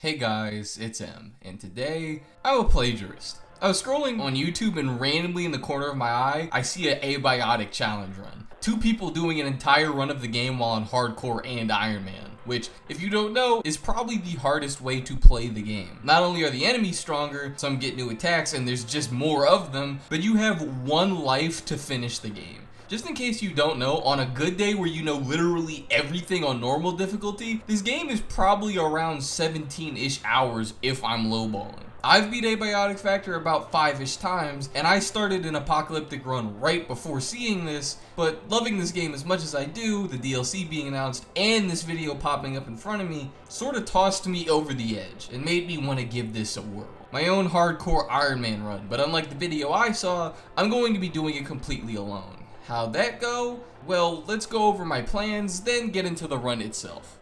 Hey guys, it's M, and today, I'm a plagiarist. I was scrolling on YouTube and randomly in the corner of my eye, I see an Abiotic challenge run. Two people doing an entire run of the game while on hardcore and Ironman, which, if you don't know, is probably the hardest way to play the game. Not only are the enemies stronger, some get new attacks and there's just more of them, but you have one life to finish the game. Just in case you don't know, on a good day where you know literally everything on normal difficulty, this game is probably around 17-ish hours if I'm lowballing. I've beat Abiotic Factor about 5-ish times, and I started an apocalyptic run right before seeing this, but loving this game as much as I do, the DLC being announced, and this video popping up in front of me, sort of tossed me over the edge, and made me want to give this a whirl. My own hardcore Ironman run, but unlike the video I saw, I'm going to be doing it completely alone. How'd that go? Well, let's go over my plans, then get into the run itself.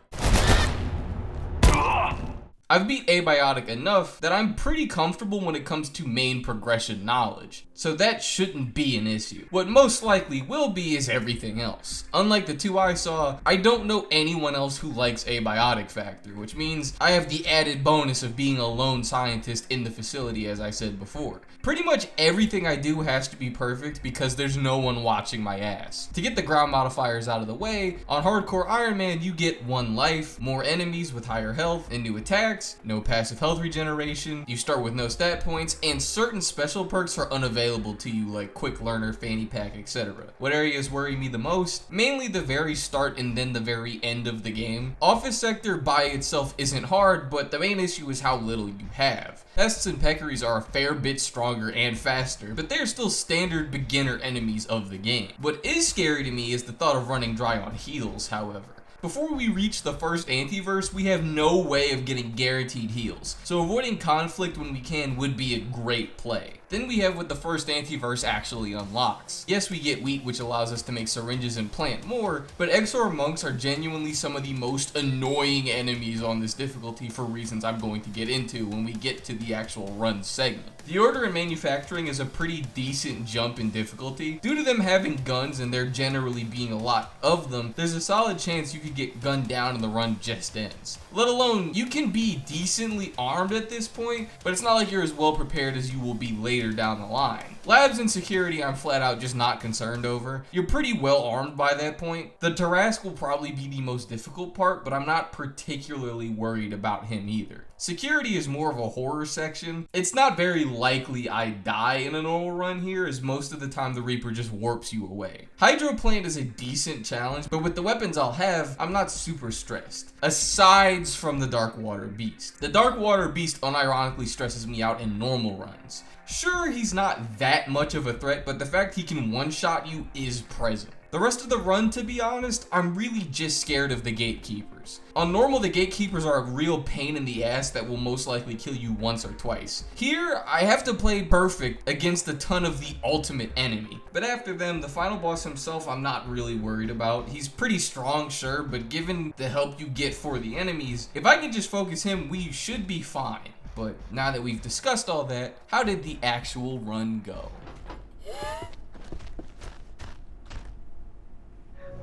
I've beat Abiotic enough that I'm pretty comfortable when it comes to main progression knowledge, so that shouldn't be an issue. What most likely will be is everything else. Unlike the two I saw, I don't know anyone else who likes Abiotic Factor, which means I have the added bonus of being a lone scientist in the facility, as I said before. Pretty much everything I do has to be perfect because there's no one watching my ass. To get the ground modifiers out of the way, on Hardcore Ironman you get one life, more enemies with higher health, and new attacks, no passive health regeneration, you start with no stat points, and certain special perks are unavailable to you like Quick Learner, Fanny Pack, etc. What areas worry me the most? Mainly the very start and then the very end of the game. Office Sector by itself isn't hard, but the main issue is how little you have. Pests and peccaries are a fair bit stronger and faster, but they're still standard beginner enemies of the game. What is scary to me is the thought of running dry on heals, however. Before we reach the first antiverse, we have no way of getting guaranteed heals, so avoiding conflict when we can would be a great play. Then we have what the first antiverse actually unlocks. Yes, we get wheat, which allows us to make syringes and plant more, but Exor monks are genuinely some of the most annoying enemies on this difficulty for reasons I'm going to get into when we get to the actual run segment. The order in manufacturing is a pretty decent jump in difficulty. Due to them having guns and there generally being a lot of them, there's a solid chance you could get gunned down and the run just ends. Let alone, you can be decently armed at this point, but it's not like you're as well prepared as you will be later down the line. Labs and security I'm flat out just not concerned over. You're pretty well armed by that point. The Tarrasque will probably be the most difficult part, but I'm not particularly worried about him either. Security is more of a horror section. It's not very likely I die in a normal run here, as most of the time the Reaper just warps you away. Hydroplant is a decent challenge, but with the weapons I'll have, I'm not super stressed. Aside from the Dark Water Beast. The Dark Water Beast unironically stresses me out in normal runs. Sure, he's not that much of a threat, but the fact he can one-shot you is present. The rest of the run, to be honest, I'm really just scared of the gatekeepers. On normal, the gatekeepers are a real pain in the ass that will most likely kill you once or twice. Here, I have to play perfect against a ton of the ultimate enemy. But after them, the final boss himself I'm not really worried about. He's pretty strong, sure, but given the help you get for the enemies, if I can just focus him, we should be fine. But now that we've discussed all that, how did the actual run go?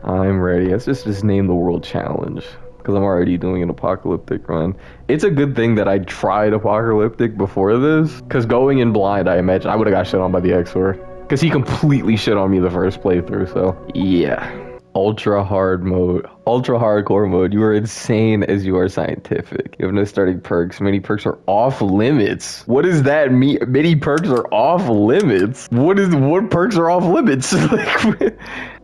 I'm ready. Let's just name the world challenge, because I'm already doing an apocalyptic run. It's a good thing that I tried apocalyptic before this, because going in blind, I imagine I would have got shit on by the Exor, because he completely shit on me the first playthrough. So yeah, ultra hardcore mode. You are insane as you are scientific. You have no starting perks. Many perks are off limits. What does that mean? Many perks are off limits. What perks are off limits?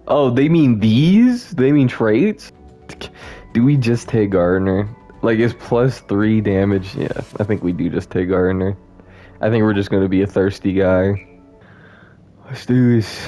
Oh, they mean these? They mean traits? Do we just take Gardener? Like, is +3 damage? Yeah, I think we do just take Gardener. I think we're just going to be a thirsty guy. Let's do this.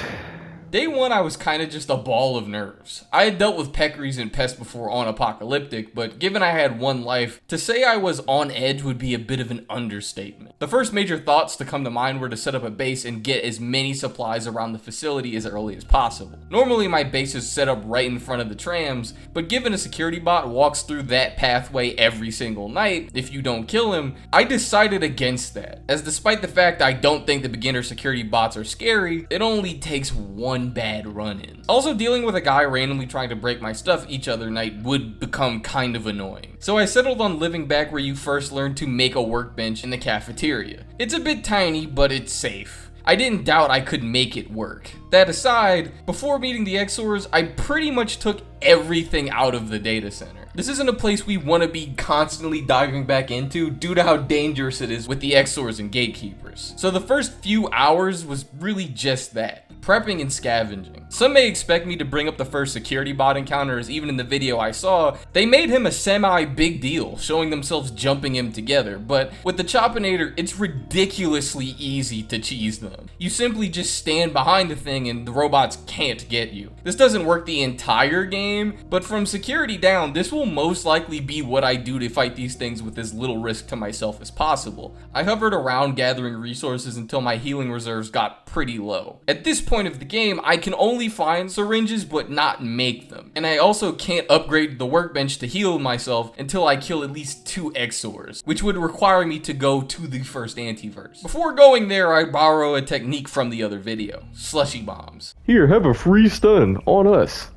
Day one, I was kind of just a ball of nerves. I had dealt with peccaries and pests before on apocalyptic, but given I had one life, to say I was on edge would be a bit of an understatement. The first major thoughts to come to mind were to set up a base and get as many supplies around the facility as early as possible. Normally my base is set up right in front of the trams, but given a security bot walks through that pathway every single night, if you don't kill him, I decided against that. As despite the fact I don't think the beginner security bots are scary, it only takes one one bad run-in. Also, dealing with a guy randomly trying to break my stuff each other night would become kind of annoying. So I settled on living back where you first learn to make a workbench in the cafeteria. It's a bit tiny, but it's safe. I didn't doubt I could make it work. That aside, before meeting the XORs, I pretty much took everything out of the data center. This isn't a place we want to be constantly diving back into due to how dangerous it is with the XORs and gatekeepers. So the first few hours was really just that, prepping and scavenging. Some may expect me to bring up the first security bot encounter, as even in the video I saw, they made him a semi-big deal, showing themselves jumping him together, but with the Choppinator, it's ridiculously easy to cheese them. You simply just stand behind the thing and the robots can't get you. This doesn't work the entire game, but from security down, this will most likely be what I do to fight these things with as little risk to myself as possible. I hovered around gathering resources until my healing reserves got pretty low. At this point of the game, I can only find syringes but not make them. And I also can't upgrade the workbench to heal myself until I kill at least 2 XORs, which would require me to go to the first antiverse. Before going there, I borrow a technique from the other video, slushy bombs. Here, have a free stun on us.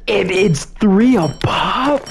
And it's 3 a pop?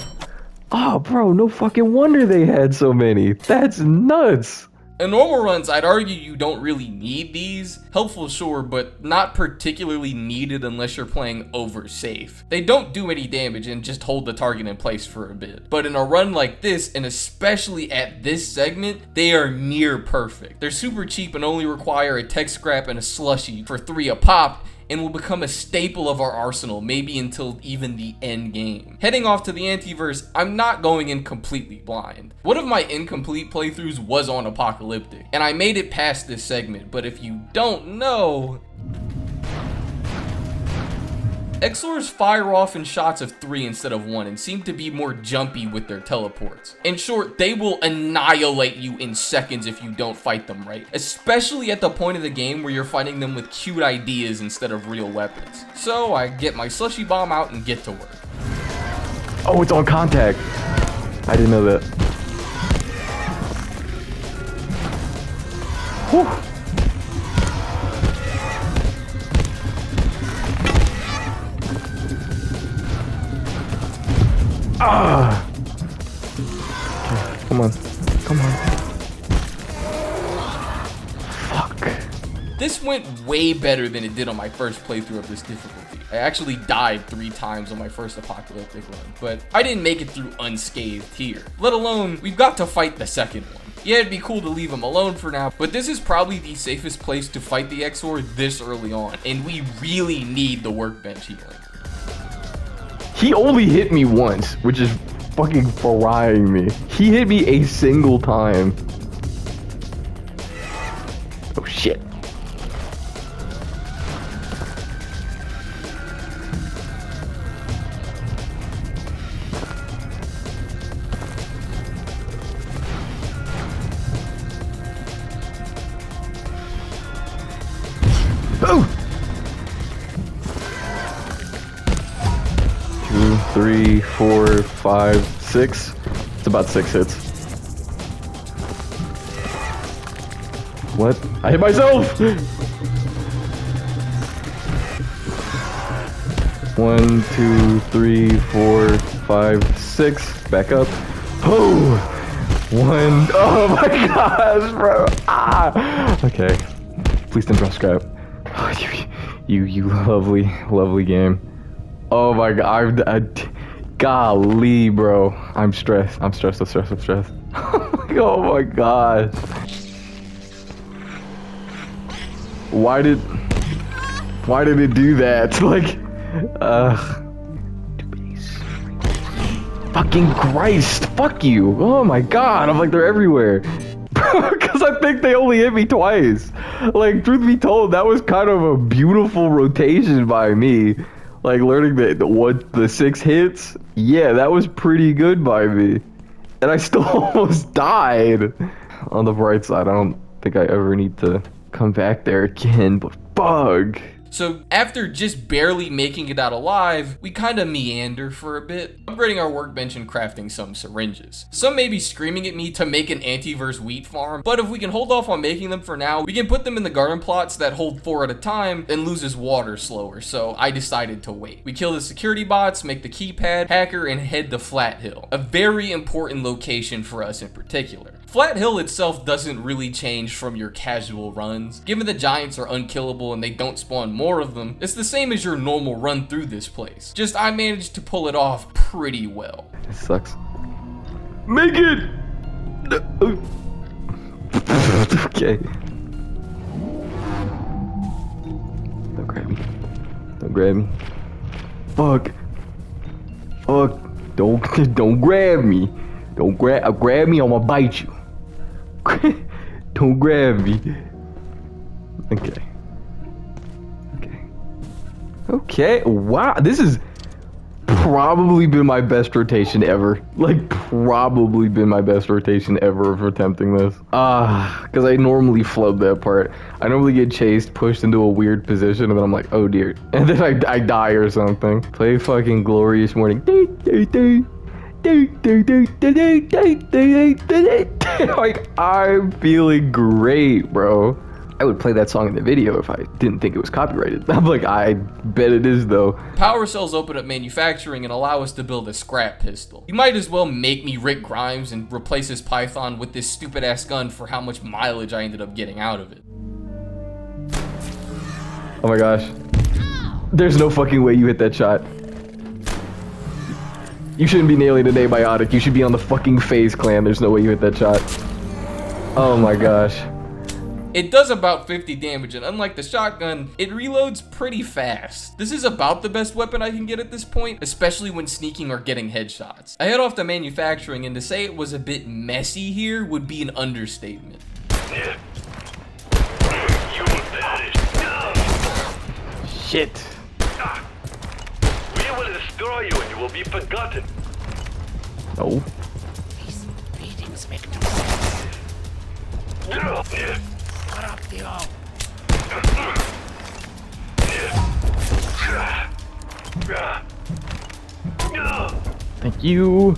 Oh, bro, no fucking wonder they had so many. That's nuts. In normal runs, I'd argue you don't really need these. Helpful, sure, but not particularly needed unless you're playing over safe. They don't do any damage and just hold the target in place for a bit. But in a run like this, and especially at this segment, they are near perfect. They're super cheap and only require a tech scrap and a slushy for 3 a pop, and will become a staple of our arsenal, maybe until even the end game. Heading off to the antiverse, I'm not going in completely blind. One of my incomplete playthroughs was on Apocalyptic, and I made it past this segment, but if you don't know, XORs fire off in shots of 3 instead of 1 and seem to be more jumpy with their teleports. In short, they will annihilate you in seconds if you don't fight them right, especially at the point of the game where you're fighting them with cute ideas instead of real weapons. So I get my slushy bomb out and get to work. Oh, it's on contact. I didn't know that. Whew. Ah! Okay, come on. Come on. Fuck. This went way better than it did on my first playthrough of this difficulty. I actually died 3 times on my first Apocalyptic run, but I didn't make it through unscathed here. Let alone, we've got to fight the second one. Yeah, it'd be cool to leave him alone for now, but this is probably the safest place to fight the XOR this early on, and we really need the workbench healing. He only hit me once, which is fucking frying me. He hit me a single time. Oh shit. Oh! 2, 3, 4, 5, 6. It's about 6 hits. What? I hit myself! 1, 2, 3, 4, 5, 6. Back up. Oh! 1. Oh my gosh, bro! Ah! Okay. Please don't drop scrap. Oh, you lovely, lovely game. Oh my god, golly, bro. I'm stressed. I'm stressed. Oh my gosh. Why did it do that? Like, fucking Christ. Fuck you. Oh my god. I'm like, they're everywhere. Because I think they only hit me twice. Like, truth be told, that was kind of a beautiful rotation by me. Like, learning the 6 hits, yeah, that was pretty good by me. And I still almost died. On the bright side, I don't think I ever need to come back there again, but fuck. So after just barely making it out alive, we kinda meander for a bit, upgrading our workbench and crafting some syringes. Some may be screaming at me to make an anti-verse wheat farm, but if we can hold off on making them for now, we can put them in the garden plots that hold 4 at a time and loses water slower, so I decided to wait. We kill the security bots, make the keypad, hacker, and head to Flat Hill, a very important location for us in particular. Flat Hill itself doesn't really change from your casual runs. Given the giants are unkillable and they don't spawn more of them, it's the same as your normal run through this place. Just I managed to pull it off pretty well. It sucks. Make it! Okay. Don't grab me. Don't grab me. Fuck. Fuck. Don't grab me. Don't grab me, I'm gonna bite you. Don't grab me. Okay. Okay. Wow, this has probably been my best rotation ever. Like, probably been my best rotation ever of attempting this. Because I normally flub that part. I normally get chased, pushed into a weird position, and then I'm like, oh dear. And then I die or something. Play fucking Glorious Morning. Like, I'm feeling great, bro. I would play that song in the video if I didn't think it was copyrighted. I'm like, I bet it is though. Power cells open up manufacturing and allow us to build a scrap pistol. You might as well make me Rick Grimes and replace his Python with this stupid ass gun for how much mileage I ended up getting out of it. Oh my gosh. There's no fucking way you hit that shot. You shouldn't be nailing an Abiotic. You should be on the fucking FaZe clan. There's no way you hit that shot. Oh my gosh. It does about 50 damage, and unlike the shotgun, it reloads pretty fast. This is about the best weapon I can get at this point, especially when sneaking or getting headshots. I head off to manufacturing, and to say it was a bit messy here would be an understatement. Shit. We will destroy you and you will be forgotten. No. These beatings make no sense. What up, Theo? Thank you.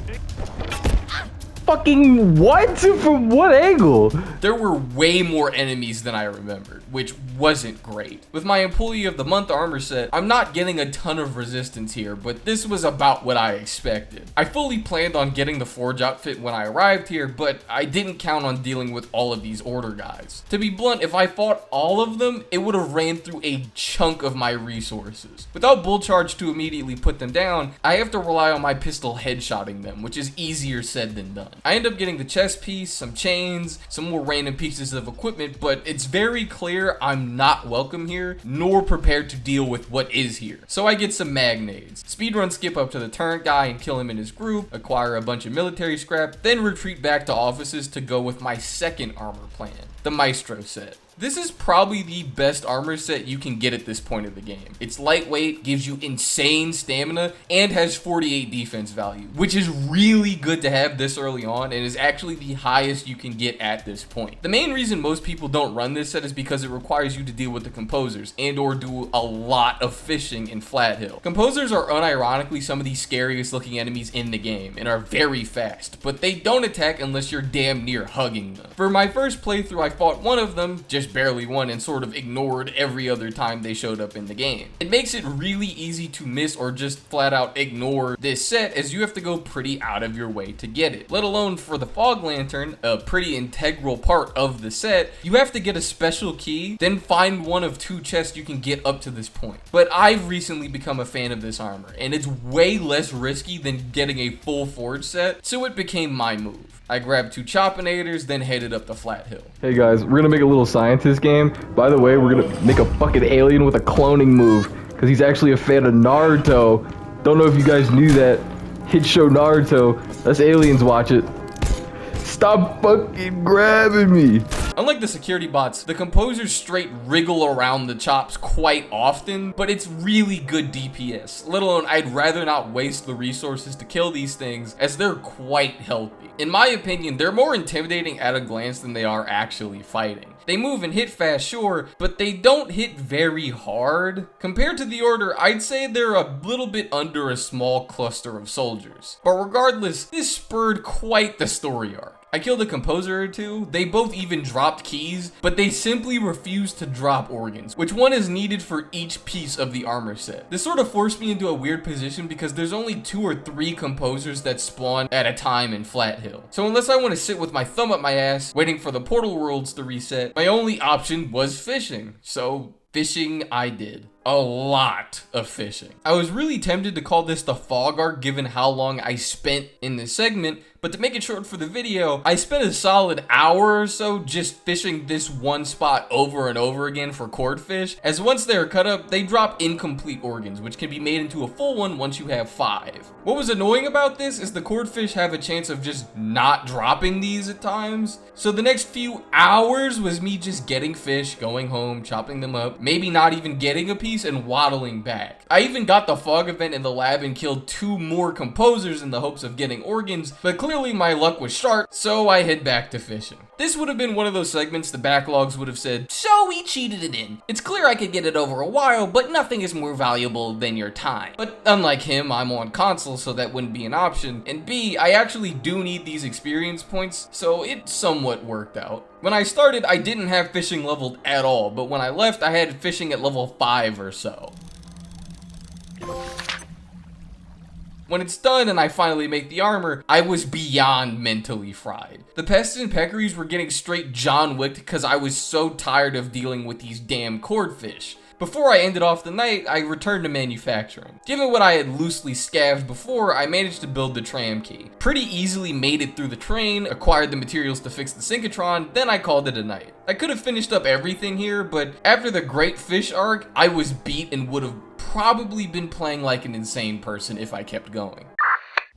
Fucking what? From what angle? There were way more enemies than I remembered, which wasn't great. With my Employee of the Month armor set, I'm not getting a ton of resistance here, but this was about what I expected. I fully planned on getting the Forge outfit when I arrived here, but I didn't count on dealing with all of these order guys. To be blunt, if I fought all of them, it would have ran through a chunk of my resources. Without Bull Charge to immediately put them down, I have to rely on my pistol headshotting them, which is easier said than done. I end up getting the chest piece, some chains, some more random pieces of equipment, but it's very clear I'm not welcome here, nor prepared to deal with what is here. So I get some magnades, speedrun skip up to the turret guy and kill him in his group, acquire a bunch of military scrap, then retreat back to offices to go with my second armor plan, the Maestro set. This is probably the best armor set you can get at this point of the game. It's lightweight, gives you insane stamina, and has 48 defense value, which is really good to have this early on and is actually the highest you can get at this point. The main reason most people don't run this set is because it requires you to deal with the composers and or do a lot of fishing in Flat Hill. Composers are unironically some of the scariest looking enemies in the game and are very fast, but they don't attack unless you're damn near hugging them. For my first playthrough, I fought one of them, just barely won, and sort of ignored every other time they showed up in the game. It makes it really easy to miss or just flat out ignore this set, as you have to go pretty out of your way to get it. Let alone for the fog lantern, a pretty integral part of the set, you have to get a special key, then find one of 2 chests you can get up to this point. But I've recently become a fan of this armor, and it's way less risky than getting a full forge set, so it became my move. I grabbed 2 Choppinators, then headed up the Flat Hill. Hey guys, we're gonna make a little scientist game. By the way, we're gonna make a fucking alien with a cloning move, because he's actually a fan of Naruto. Don't know if you guys knew that. Hit show Naruto. Us aliens watch it. Stop fucking grabbing me. Unlike the security bots, the composers straight wriggle around the chops quite often, but it's really good DPS, let alone I'd rather not waste the resources to kill these things as they're quite healthy. In my opinion, they're more intimidating at a glance than they are actually fighting. They move and hit fast, sure, but they don't hit very hard. Compared to the Order, I'd say they're a little bit under a small cluster of soldiers. But regardless, this spurred quite the story arc. I killed a composer or two, they both even dropped keys, but they simply refused to drop organs, which one is needed for each piece of the armor set. This sort of forced me into a weird position because there's only 2 or 3 composers that spawn at a time in Flat Hill. So unless I want to sit with my thumb up my ass, waiting for the portal worlds to reset, my only option was fishing. So fishing I did. A lot of fishing. I was really tempted to call this the fog arc given how long I spent in this segment, but to make it short for the video, I spent a solid hour or so just fishing this one spot over and over again for cordfish, as once they are cut up, they drop incomplete organs, which can be made into a full one once you have 5. What was annoying about this is the cordfish have a chance of just not dropping these at times, so the next few hours was me just getting fish, going home, chopping them up, maybe not even getting a piece, and waddling back. I even got the fog event in the lab and killed 2 more composers in the hopes of getting organs, but clearly my luck was sharp, so I head back to fishing. This would have been one of those segments the backlogs would have said, "So we cheated it in. It's clear I could get it over a while, but nothing is more valuable than your time." But unlike him, I'm on console, so that wouldn't be an option, and B, I actually do need these experience points, so it somewhat worked out. When I started, I didn't have fishing leveled at all, but when I left, I had fishing at level 5 or so. When it's done and I finally make the armor, I was beyond mentally fried. The pests and peccaries were getting straight John Wicked because I was so tired of dealing with these damn cordfish. Before I ended off the night, I returned to manufacturing. Given what I had loosely scavenged before, I managed to build the tram key. Pretty easily made it through the train, acquired the materials to fix the synchrotron, then I called it a night. I could have finished up everything here, but after the Great Fish arc, I was beat and would have probably been playing like an insane person if I kept going.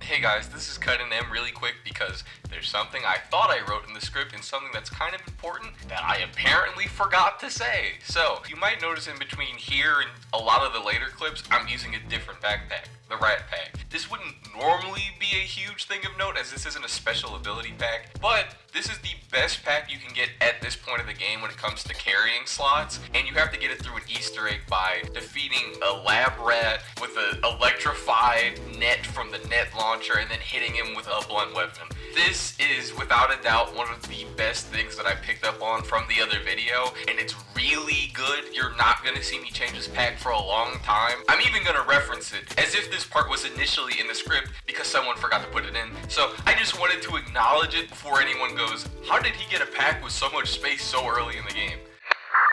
Hey guys, this is cutting them really quick because there's something I thought I wrote in the script and something that's kind of important that I apparently forgot to say. So, you might notice in between here and a lot of the later clips, I'm using a different backpack, the Rat Pack. This wouldn't normally be a huge thing of note as this isn't a special ability pack, but this is the best pack you can get at this point of the game when it comes to carrying slots, and you have to get it through an Easter egg by defeating a lab rat with an electrified net from the net launcher and then hitting him with a blunt weapon. This is without a doubt one of the best things that I picked up on from the other video, and it's really good. You're not gonna see me change this pack for a long time. I'm even gonna reference it as if this part was initially in the script because someone forgot to put it in. So I just wanted to acknowledge it before anyone goes, how did he get a pack with so much space so early in the game?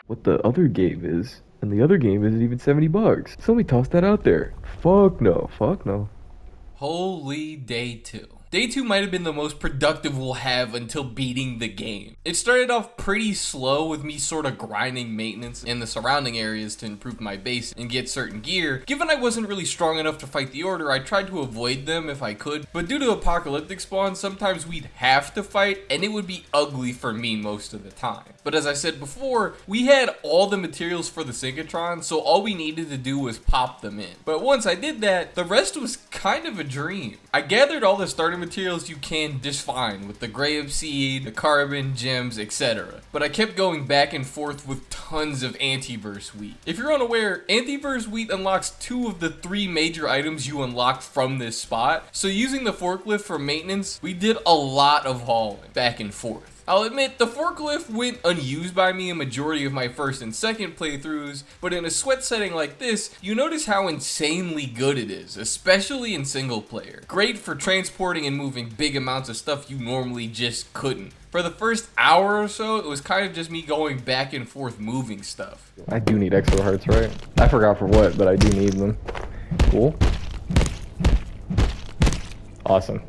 What the other game is, and the other game isn't even $70. Somebody toss that out there. Fuck no, fuck no. Holy day 2. Day 2 might have been the most productive we'll have until beating the game. It started off pretty slow with me sort of grinding maintenance in the surrounding areas to improve my base and get certain gear. Given I wasn't really strong enough to fight the Order, I tried to avoid them if I could, but due to apocalyptic spawns, sometimes we'd have to fight and it would be ugly for me most of the time. But as I said before, we had all the materials for the synchrotron, so all we needed to do was pop them in. But once I did that, the rest was kind of a dream. I gathered all the starter materials you can just fine with the gray obsidian, the carbon, gems, etc. But I kept going back and forth with tons of antiverse wheat. If you're unaware, antiverse wheat unlocks 2 of the 3 major items you unlock from this spot. So using the forklift for maintenance, we did a lot of hauling back and forth. I'll admit, the forklift went unused by me a majority of my first and second playthroughs, but in a sweat setting like this, you notice how insanely good it is, especially in single player. Great for transporting and moving big amounts of stuff you normally just couldn't. For the first hour or so, it was kind of just me going back and forth moving stuff. I do need extra hearts, right? I forgot for what, but I do need them. Cool. Awesome.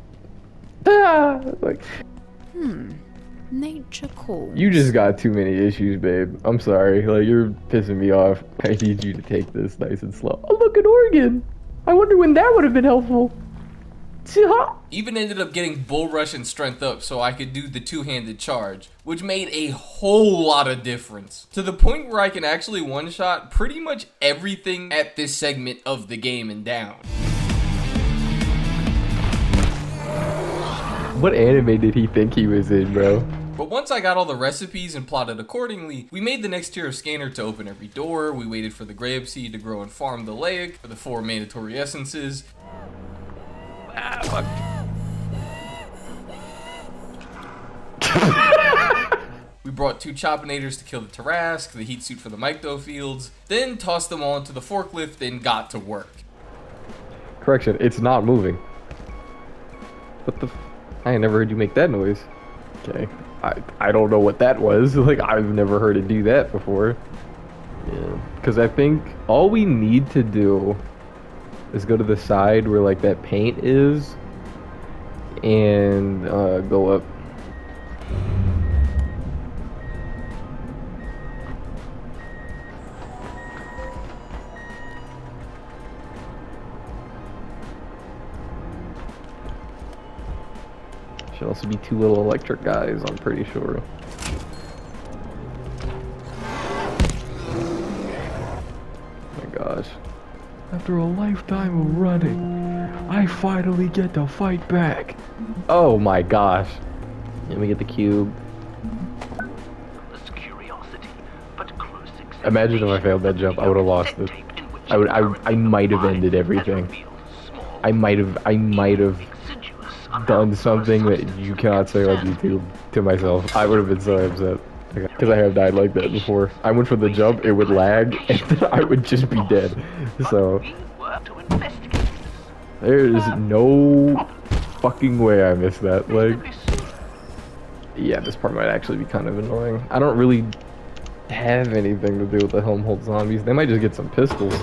Ah, like... Nature calls. You just got too many issues, babe. I'm sorry. Like, you're pissing me off. I need you to take this nice and slow. Oh, look, an organ. I wonder when that would have been helpful. Even ended up getting bull rush and strength up so I could do the two-handed charge, which made a whole lot of difference. To the point where I can actually one-shot pretty much everything at this segment of the game and down. What anime did he think he was in, bro? But once I got all the recipes and plotted accordingly, we made the next tier of scanner to open every door, we waited for the grape seed to grow and farm the laic for the 4 mandatory essences. We brought 2 Choppinators to kill the Tarrasque, the heat suit for the Mycto fields, then tossed them all into the forklift and got to work. Correction, it's not moving. What the I ain't never heard you make that noise. Okay. I don't know what that was. Like, I've never heard it do that before. Yeah. Because I think all we need to do is go to the side where, like, that paint is and go up. Should also be 2 little electric guys, I'm pretty sure. Oh my gosh. After a lifetime of running, I finally get to fight back. Oh my gosh. Let me get the cube. Imagine if I failed that jump, I would have lost it. I might have ended everything. I might have done something that you cannot say on YouTube to myself. I would have been so upset. Because I have died like that before. I went for the jump, it would lag, and then I would just be dead. So, there is no fucking way I missed that. Like, yeah, this part might actually be kind of annoying. I don't really have anything to do with the Helmholtz zombies. They might just get some pistols.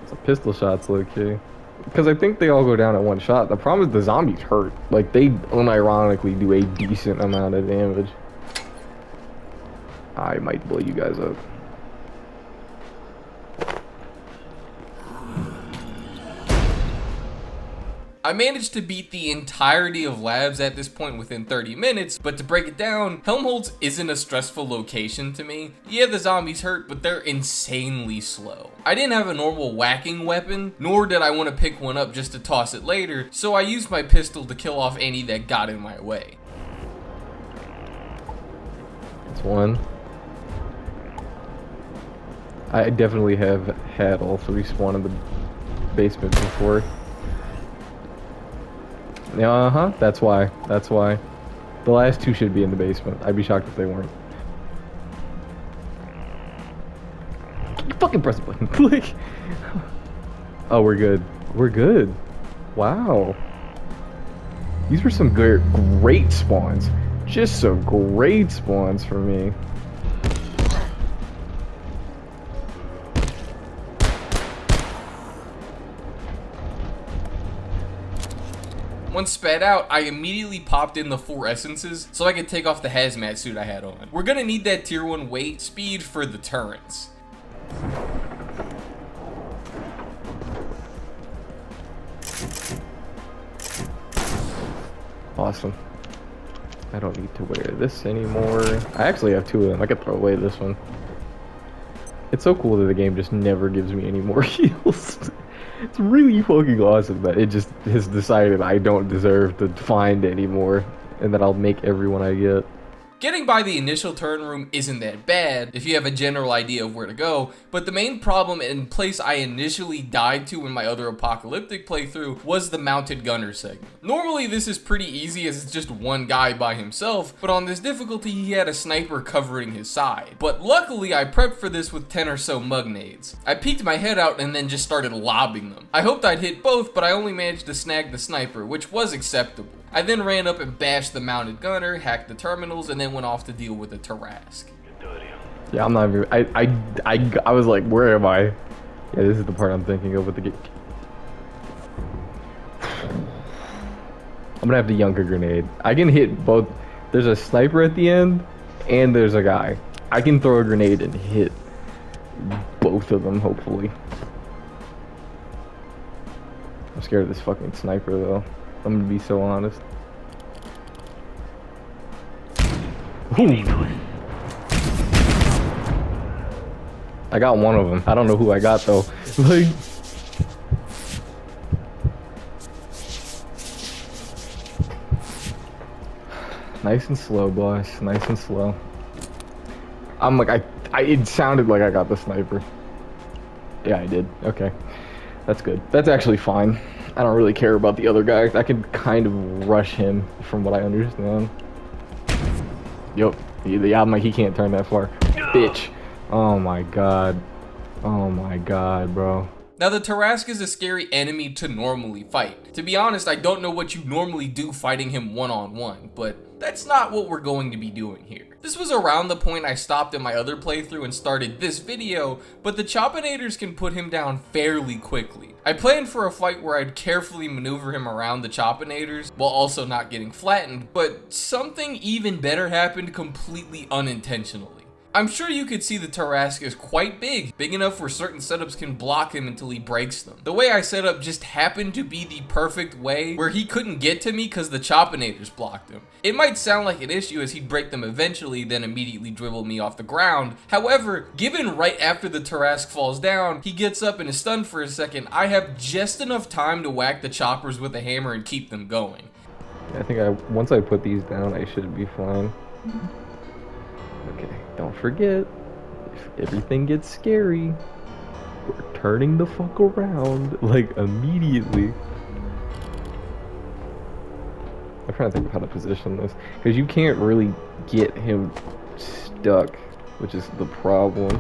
Some pistol shots, low-key. Because I think they all go down at one shot. The problem is the zombies hurt. Like, they unironically do a decent amount of damage. I might blow you guys up. I managed to beat the entirety of labs at this point within 30 minutes, but to break it down, Helmholtz isn't a stressful location to me. Yeah, the zombies hurt, but they're insanely slow. I didn't have a normal whacking weapon, nor did I want to pick one up just to toss it later, so I used my pistol to kill off any that got in my way. That's one. I definitely have had all 3 spawn in the basement before. Yeah, that's why. That's why. The last 2 should be in the basement. I'd be shocked if they weren't. You fucking press the button. Like, oh, we're good. We're good. Wow. These were some great spawns. Just some great spawns for me. Once spat out, I immediately popped in the 4 essences so I could take off the hazmat suit I had on. We're gonna need that tier 1 weight speed for the turrets. Awesome. I don't need to wear this anymore. I actually have 2 of them. I could throw away this one. It's so cool that the game just never gives me any more heals. It's really fucking awesome that it just has decided I don't deserve to find anymore, and that I'll make everyone I get. Getting by the initial turn room isn't that bad if you have a general idea of where to go, but the main problem and place I initially died to in my other apocalyptic playthrough was the mounted gunner segment. Normally this is pretty easy as it's just one guy by himself, but on this difficulty he had a sniper covering his side. But luckily I prepped for this with 10 or so mugnades. I peeked my head out and then just started lobbing them. I hoped I'd hit both, but I only managed to snag the sniper, which was acceptable. I then ran up and bashed the mounted gunner, hacked the terminals, and then went off to deal with the Tarrasque. Yeah, I'm not even. I was like, where am I? Yeah, this is the part I'm thinking of with the. I'm gonna have the younger grenade. I can hit both. There's a sniper at the end, and there's a guy. I can throw a grenade and hit both of them, hopefully. I'm scared of this fucking sniper though. I'm gonna be so honest. Ooh. I got one of them. I don't know who I got though. Like, nice and slow, boss. Nice and slow. I'm like, it sounded like I got the sniper. Yeah, I did. Okay. That's good. That's actually fine. I don't really care about the other guy. I can kind of rush him from what I understand. Yup. Yeah, I'm like, he can't turn that far. Bitch. Oh my god. Oh my god, bro. Now, the Tarrasque is a scary enemy to normally fight. To be honest, I don't know what you normally do fighting him one-on-one, but that's not what we're going to be doing here. This was around the point I stopped in my other playthrough and started this video, but the Choppinators can put him down fairly quickly. I planned for a fight where I'd carefully maneuver him around the Choppinators while also not getting flattened, but something even better happened completely unintentionally. I'm sure you could see the Tarrasque is quite big enough where certain setups can block him until he breaks them. The way I set up just happened to be the perfect way where he couldn't get to me because the Choppinators blocked him. It might sound like an issue as he'd break them eventually, then immediately dribble me off the ground. However, given right after the Tarrasque falls down, he gets up and is stunned for a second, I have just enough time to whack the choppers with a hammer and keep them going. I think once I put these down, I should be fine. Okay, don't forget, if everything gets scary, we're turning the fuck around, like, immediately. I'm trying to think of how to position this, because you can't really get him stuck, which is the problem.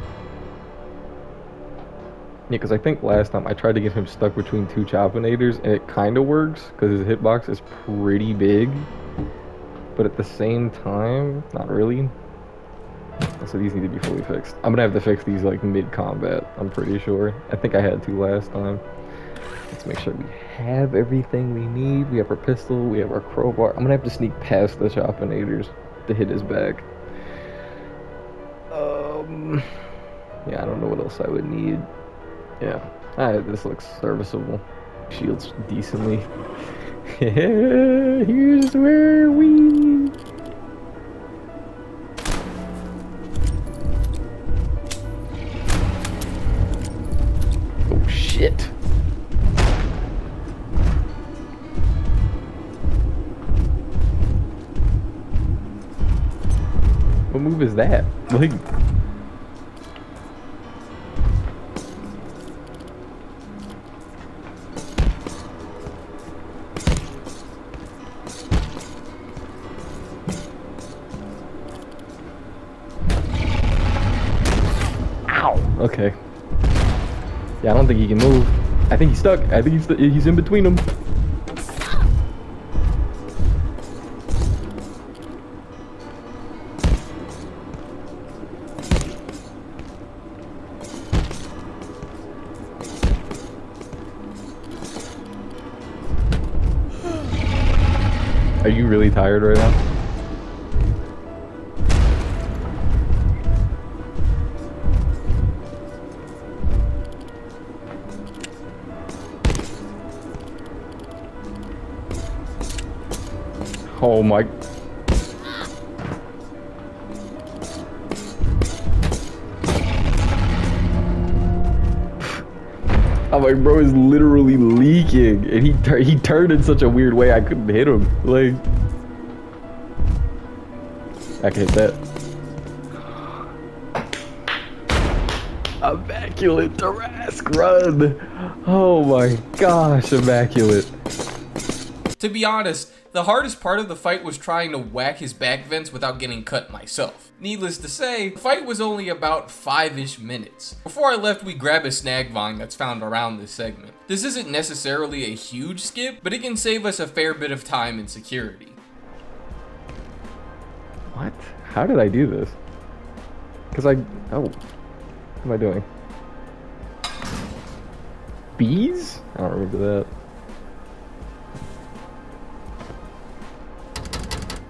Yeah, because I think last time I tried to get him stuck between two Choppinators, and it kind of works, because his hitbox is pretty big, but at the same time, not really. So these need to be fully fixed. I'm gonna have to fix these like mid-combat, I'm pretty sure. I think I had to last time. Let's make sure we have everything we need. We have our pistol, we have our crowbar. I'm gonna have to sneak past the Choppinators to hit his back. Yeah, I don't know what else I would need. Yeah, alright, this looks serviceable. Shields decently. Here's where we... Shit. What move is that? Like, ow. Okay. Yeah, I don't think he can move. I think he's stuck. I think he's in between them. Are you really tired right now? Oh my... I'm like, bro is literally leaking, and he turned in such a weird way I couldn't hit him. Like, I can hit that. Immaculate Tarrasque run! Oh my gosh, immaculate. To be honest, the hardest part of the fight was trying to whack his back vents without getting cut myself. Needless to say, the fight was only about 5-ish minutes. Before I left, we grabbed a snag vine that's found around this segment. This isn't necessarily a huge skip, but it can save us a fair bit of time and security. What? How did I do this? Because oh. What am I doing? Bees? I don't remember that.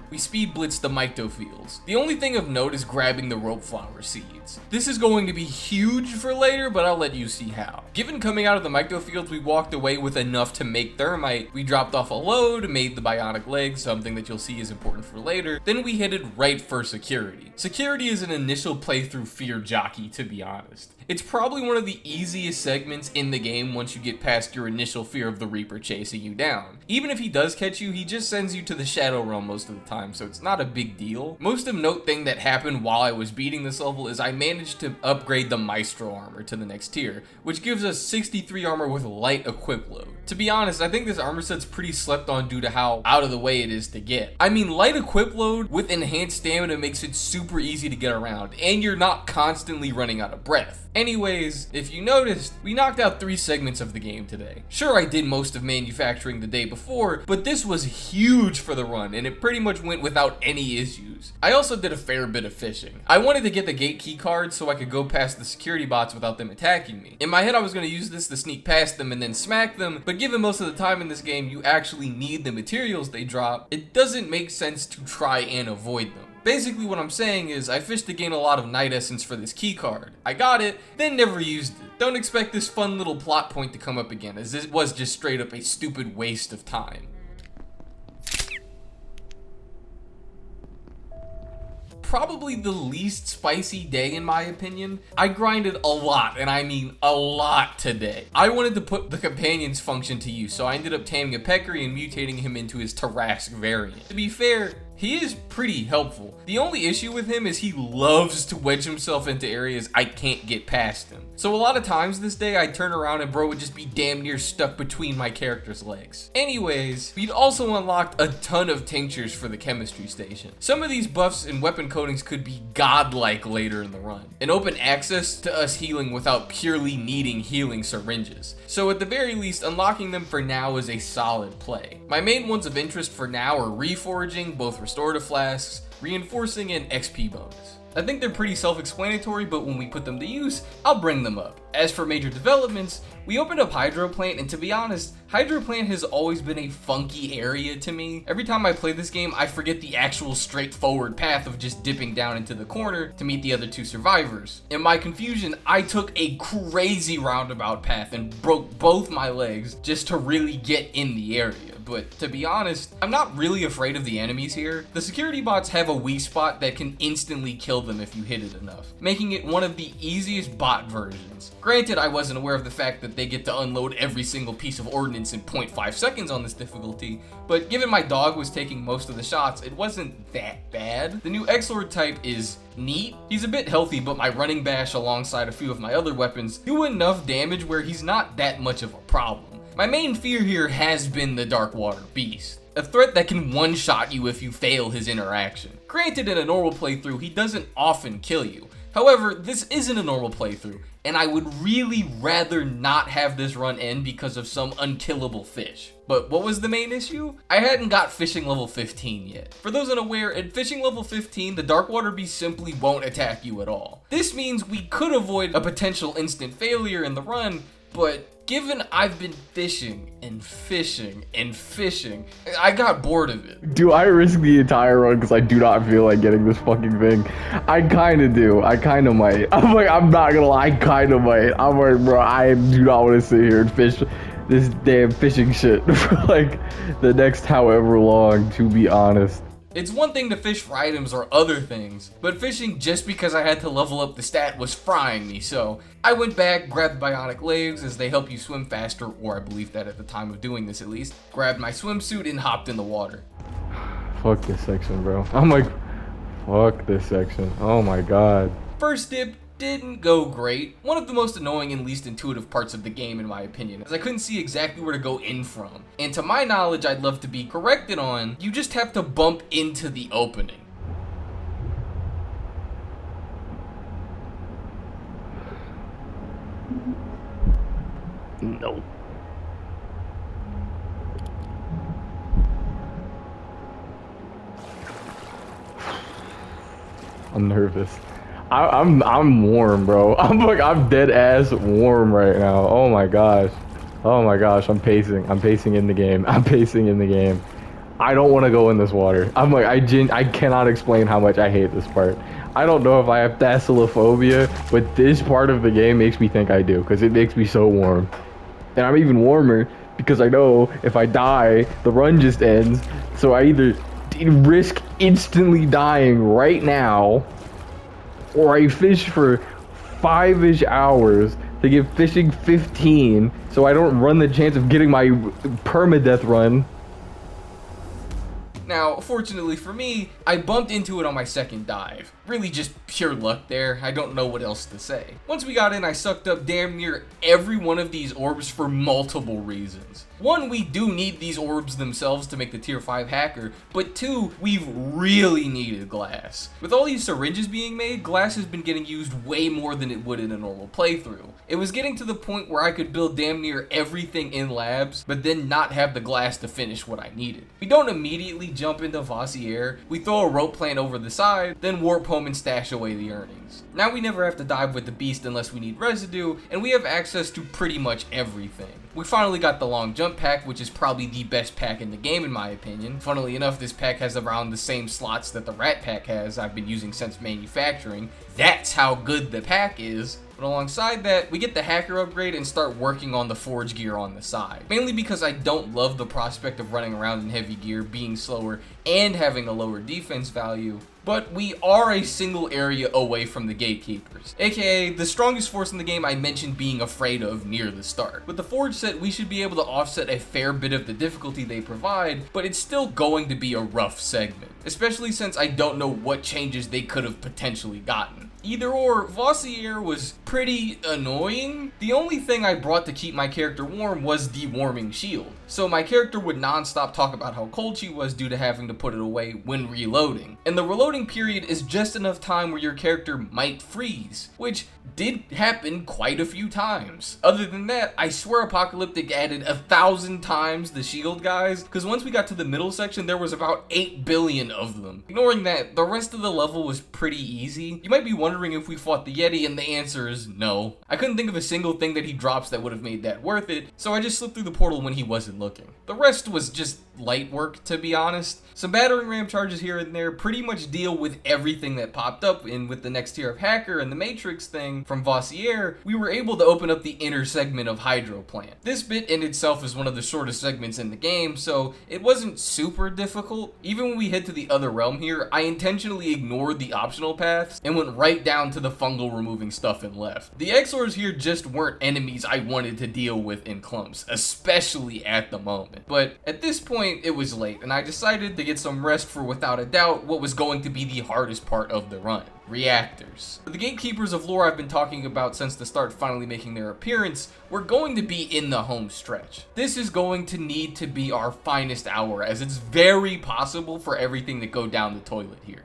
We speed blitz the myctofields. The only thing of note is grabbing the rope flower seeds. This is going to be huge for later, but I'll let you see how. Given coming out of the myctofields we walked away with enough to make thermite, we dropped off a load, made the bionic legs, something that you'll see is important for later, then we headed right for security. Security is an initial playthrough fear jockey, to be honest. It's probably one of the easiest segments in the game once you get past your initial fear of the Reaper chasing you down. Even if he does catch you, he just sends you to the Shadow Realm most of the time, so it's not a big deal. Most of note thing that happened while I was beating this level is I managed to upgrade the Maestro armor to the next tier, which gives us 63 armor with light equip load. To be honest, I think this armor set's pretty slept on due to how out of the way it is to get. I mean, light equip load with enhanced stamina makes it super easy to get around, and you're not constantly running out of breath. Anyways, if you noticed, we knocked out 3 segments of the game today. Sure, I did most of manufacturing the day before, but this was huge for the run, and it pretty much went without any issues. I also did a fair bit of fishing. I wanted to get the gate key card so I could go past the security bots without them attacking me. In my head, I was going to use this to sneak past them and then smack them, but given most of the time in this game you actually need the materials they drop, it doesn't make sense to try and avoid them. Basically what I'm saying is I fished to gain a lot of night essence for this key card. I got it, then never used it. Don't expect this fun little plot point to come up again, as this was just straight up a stupid waste of time. Probably the least spicy day in my opinion. I grinded a lot, and I mean a lot today. I wanted to put the companions function to use, so I ended up taming a peccary and mutating him into his Tarrasque variant. To be fair, he is pretty helpful. The only issue with him is he loves to wedge himself into areas I can't get past him. So a lot of times this day I'd turn around and bro would just be damn near stuck between my character's legs. Anyways, we'd also unlocked a ton of tinctures for the chemistry station. Some of these buffs and weapon coatings could be godlike later in the run, and open access to us healing without purely needing healing syringes. So at the very least, unlocking them for now is a solid play. My main ones of interest for now are reforging, both restorative flasks, reinforcing, and XP bonus. I think they're pretty self-explanatory, but when we put them to use, I'll bring them up. As for major developments, we opened up Hydro Plant, and to be honest, Hydro Plant has always been a funky area to me. Every time I play this game, I forget the actual straightforward path of just dipping down into the corner to meet the other 2 survivors. In my confusion, I took a crazy roundabout path and broke both my legs just to really get in the area. But to be honest, I'm not really afraid of the enemies here. The security bots have a weak spot that can instantly kill them if you hit it enough, making it one of the easiest bot versions. Granted, I wasn't aware of the fact that they get to unload every single piece of ordnance in 0.5 seconds on this difficulty, but given my dog was taking most of the shots, it wasn't that bad. The new X-Lord type is neat. He's a bit healthy, but my running bash alongside a few of my other weapons do enough damage where he's not that much of a problem. My main fear here has been the Darkwater Beast, a threat that can one-shot you if you fail his interaction. Granted, in a normal playthrough, he doesn't often kill you. However, this isn't a normal playthrough, and I would really rather not have this run end because of some unkillable fish. But what was the main issue? I hadn't got fishing level 15 yet. For those unaware, at fishing level 15, the Darkwater Beast simply won't attack you at all. This means we could avoid a potential instant failure in the run, but given I've been fishing and fishing and fishing, I got bored of it. Do I risk the entire run because I do not feel like getting this fucking thing? I kind of do. I kind of might. I'm not gonna lie, I kind of might. I'm like, bro, I do not want to sit here and fish this damn fishing shit for like the next however long, to be honest. It's one thing to fish for items or other things, but fishing just because I had to level up the stat was frying me, so I went back, grabbed the bionic legs as they help you swim faster, or I believe that at the time of doing this at least, grabbed my swimsuit and hopped in the water. Fuck this section, bro. I'm like, fuck this section. Oh my god. First dip didn't go great. One of the most annoying and least intuitive parts of the game in my opinion, as I couldn't see exactly where to go in from. And to my knowledge, I'd love to be corrected on, you just have to bump into the opening. No. I'm nervous. I'm warm, bro. I'm dead ass warm right now. Oh my gosh. Oh my gosh, I'm pacing in the game. I don't want to go in this water. I'm like, I cannot explain how much I hate this part. I don't know if I have thalassophobia, but this part of the game makes me think I do, because it makes me so warm. And I'm even warmer because I know if I die, the run just ends. So I either risk instantly dying right now, or I fish for 5-ish hours to get fishing 15, so I don't run the chance of getting my permadeath run. Now, fortunately for me, I bumped into it on my second dive. Really just pure luck there, I don't know what else to say. Once we got in, I sucked up damn near every one of these orbs for multiple reasons. One, we do need these orbs themselves to make the tier 5 hacker, but two, we've really needed glass. With all these syringes being made, glass has been getting used way more than it would in a normal playthrough. It was getting to the point where I could build damn near everything in labs, but then not have the glass to finish what I needed. We don't immediately jump into Vossier, we throw a rope plant over the side, then warp home and stash away the earnings. Now we never have to dive with the beast unless we need residue, and we have access to pretty much everything. We finally got the long jump pack, which is probably the best pack in the game in my opinion. Funnily enough, this pack has around the same slots that the rat pack has. I've been using since manufacturing. That's how good the pack is. But alongside that, we get the hacker upgrade and start working on the forge gear on the side. Mainly because I don't love the prospect of running around in heavy gear, being slower, and having a lower defense value. But we are a single area away from the gatekeepers, aka the strongest force in the game I mentioned being afraid of near the start. With the forge set, we should be able to offset a fair bit of the difficulty they provide, but it's still going to be a rough segment, especially since I don't know what changes they could have potentially gotten. Either or, Vossier was pretty annoying. The only thing I brought to keep my character warm was the warming shield. So my character would non-stop talk about how cold she was due to having to put it away when reloading. And the reloading period is just enough time where your character might freeze, which did happen quite a few times. Other than that, I swear Apocalyptic added 1,000 times the shield guys, because once we got to the middle section, there was about 8 billion of them. Ignoring that, the rest of the level was pretty easy. You might be wondering if we fought the Yeti, and the answer is no. I couldn't think of a single thing that he drops that would have made that worth it, so I just slipped through the portal when he wasn't looking. The rest was just light work, to be honest. Some battering ram charges here and there pretty much deal with everything that popped up, and with the next tier of hacker and the matrix thing from Vossier, we were able to open up the inner segment of hydro plant. This bit in itself is one of the shortest segments in the game, so it wasn't super difficult. Even when we head to the other realm here, I intentionally ignored the optional paths and went right down to the fungal removing stuff and left. The Exors here just weren't enemies I wanted to deal with in clumps, especially at the moment. But at this point, it was late, and I decided to get some rest for, without a doubt, what was going to be the hardest part of the run. Reactors. The gatekeepers of lore I've been talking about since the start finally making their appearance were going to be in the home stretch. This is going to need to be our finest hour, as it's very possible for everything to go down the toilet here.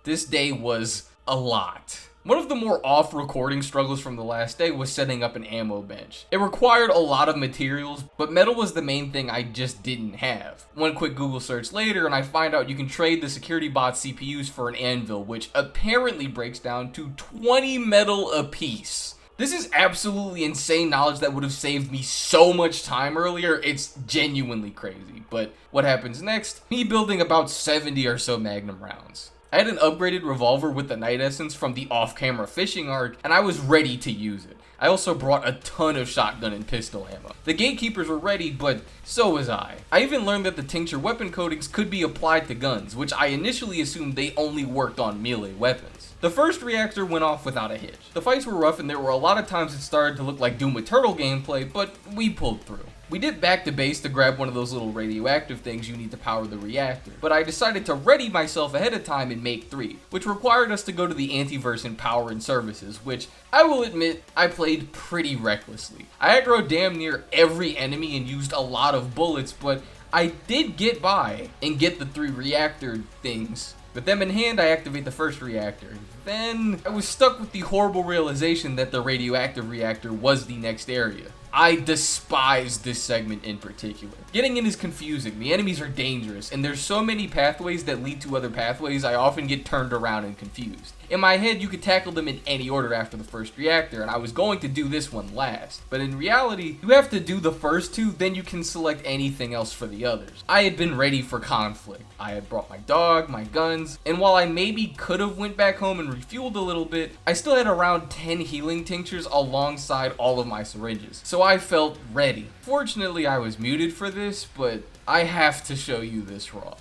This day was a lot. One of the more off-recording struggles from the last day was setting up an ammo bench. It required a lot of materials, but metal was the main thing I just didn't have. One quick Google search later, and I find out you can trade the security bot CPUs for an anvil, which apparently breaks down to 20 metal apiece. This is absolutely insane knowledge that would have saved me so much time earlier. It's genuinely crazy. But what happens next? Me building about 70 or so Magnum rounds. I had an upgraded revolver with the Night Essence from the off-camera fishing arc, and I was ready to use it. I also brought a ton of shotgun and pistol ammo. The gatekeepers were ready, but so was I. I even learned that the tincture weapon coatings could be applied to guns, which I initially assumed they only worked on melee weapons. The first reactor went off without a hitch. The fights were rough, and there were a lot of times it started to look like Doom Eternal gameplay, but we pulled through. We did back to base to grab one of those little radioactive things you need to power the reactor, but I decided to ready myself ahead of time and make 3, which required us to go to the Antiverse and Power and Services, which I will admit I played pretty recklessly. I aggroed damn near every enemy and used a lot of bullets, but I did get by and get the 3 reactor things. With them in hand, I activate the first reactor. Then I was stuck with the horrible realization that the radioactive reactor was the next area. I despise this segment in particular. Getting in is confusing, the enemies are dangerous, and there's so many pathways that lead to other pathways I often get turned around and confused. In my head, you could tackle them in any order after the first reactor, and I was going to do this one last. But in reality, you have to do the first two, then you can select anything else for the others. I had been ready for conflict. I had brought my dog, my guns, and while I maybe could have went back home and refueled a little bit, I still had around 10 healing tinctures alongside all of my syringes. So I felt ready. Fortunately, I was muted for this, but I have to show you this raw.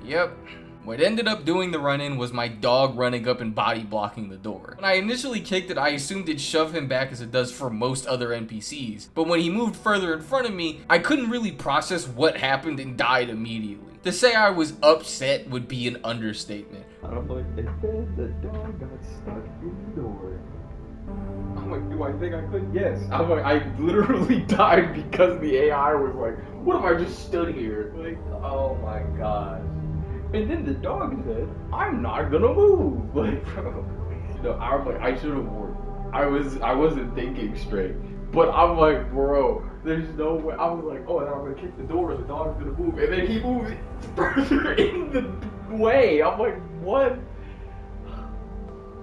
Yep. What ended up doing the run-in was my dog running up and body blocking the door. When I initially kicked it, I assumed it'd shove him back as it does for most other NPCs. But when he moved further in front of me, I couldn't really process what happened and died immediately. To say I was upset would be an understatement. I'm like, it said the dog got stuck in the door. I'm like, do I think I could? Yes. I'm like, I literally died because the AI was like, what if I just stood here? Like, oh my gosh. And then the dog said, I'm not gonna move. Like, bro. You know, I was like, I should have warned. I wasn't thinking straight. But I'm like, bro, there's no way. I was like, oh, and I'm gonna kick the door, the dog's gonna move. And then he moved further in the way. I'm like, what?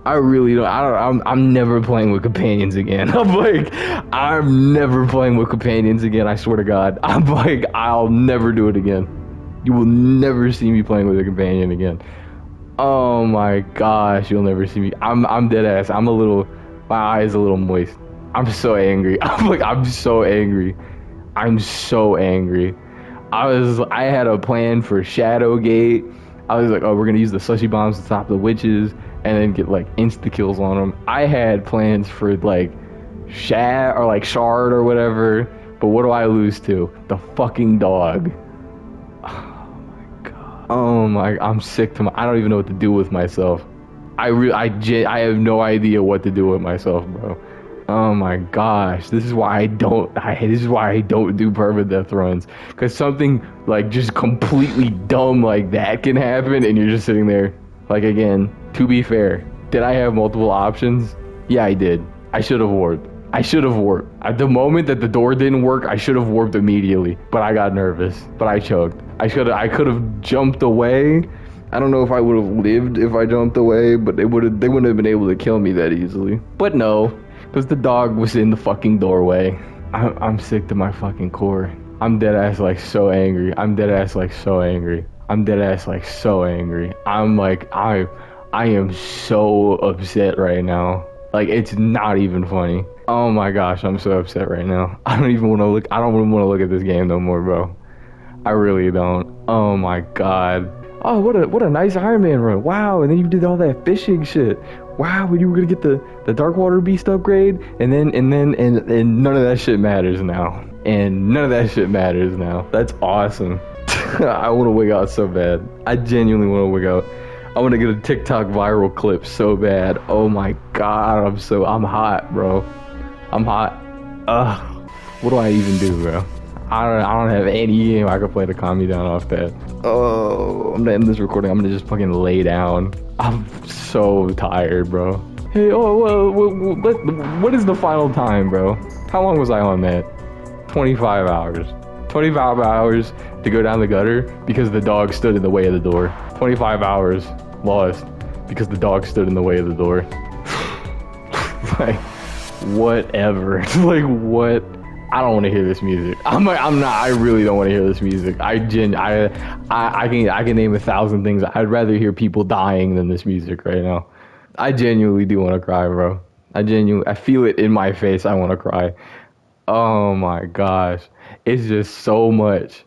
I really don't. I'm never playing with companions again. I'm like, I'm never playing with companions again. I swear to God. I'm like, I'll never do it again. You will never see me playing with a companion again. Oh my gosh, you'll never see me. I'm dead ass. My eyes a little moist. I'm so angry. I'm so angry. I'm so angry. I had a plan for Shadowgate. I was like, oh, we're gonna use the sushi bombs to stop the witches and then get like insta kills on them. I had plans for like Shard or whatever, but what do I lose to? The fucking dog. Oh my, I'm sick to I don't even know what to do with myself. I have no idea what to do with myself, bro. Oh my gosh, this is why I don't do permadeath runs. Cause something like just completely dumb like that can happen and you're just sitting there. Like again, to be fair, did I have multiple options? Yeah, I did. I should have warped. At the moment that the door didn't work, I should have warped immediately. But I got nervous. But I choked. I could have jumped away. I don't know if I would have lived if I jumped away, but they wouldn't have been able to kill me that easily. But no, because the dog was in the fucking doorway. I'm sick to my fucking core. I'm dead ass like so angry. I'm like, I am so upset right now. Like, it's not even funny. Oh my gosh, I'm so upset right now. I don't even want to look at this game no more, bro. I really don't. Oh my god. Oh, what a nice Ironman run. Wow, and then you did all that fishing shit. Wow, when you were gonna get the Dark Water Beast upgrade, and none of that shit matters now. That's awesome. I want to wig out so bad. I genuinely want to wig out. I want to get a TikTok viral clip so bad. Oh my god, I'm hot, bro. I'm hot. Ugh. What do I even do, bro? I don't have any game I can play to calm me down off that. Oh, I'm gonna end this recording. I'm gonna just fucking lay down. I'm so tired, bro. Hey, what is the final time, bro? How long was I on that? 25 hours. 25 hours to go down the gutter because the dog stood in the way of the door. 25 hours lost because the dog stood in the way of the door. Like, whatever. Like, what? I don't want to hear this music. I really don't want to hear this music. I can name 1,000 things. I'd rather hear people dying than this music right now. I genuinely do want to cry, bro. I feel it in my face. I want to cry. Oh my gosh. It's just so much.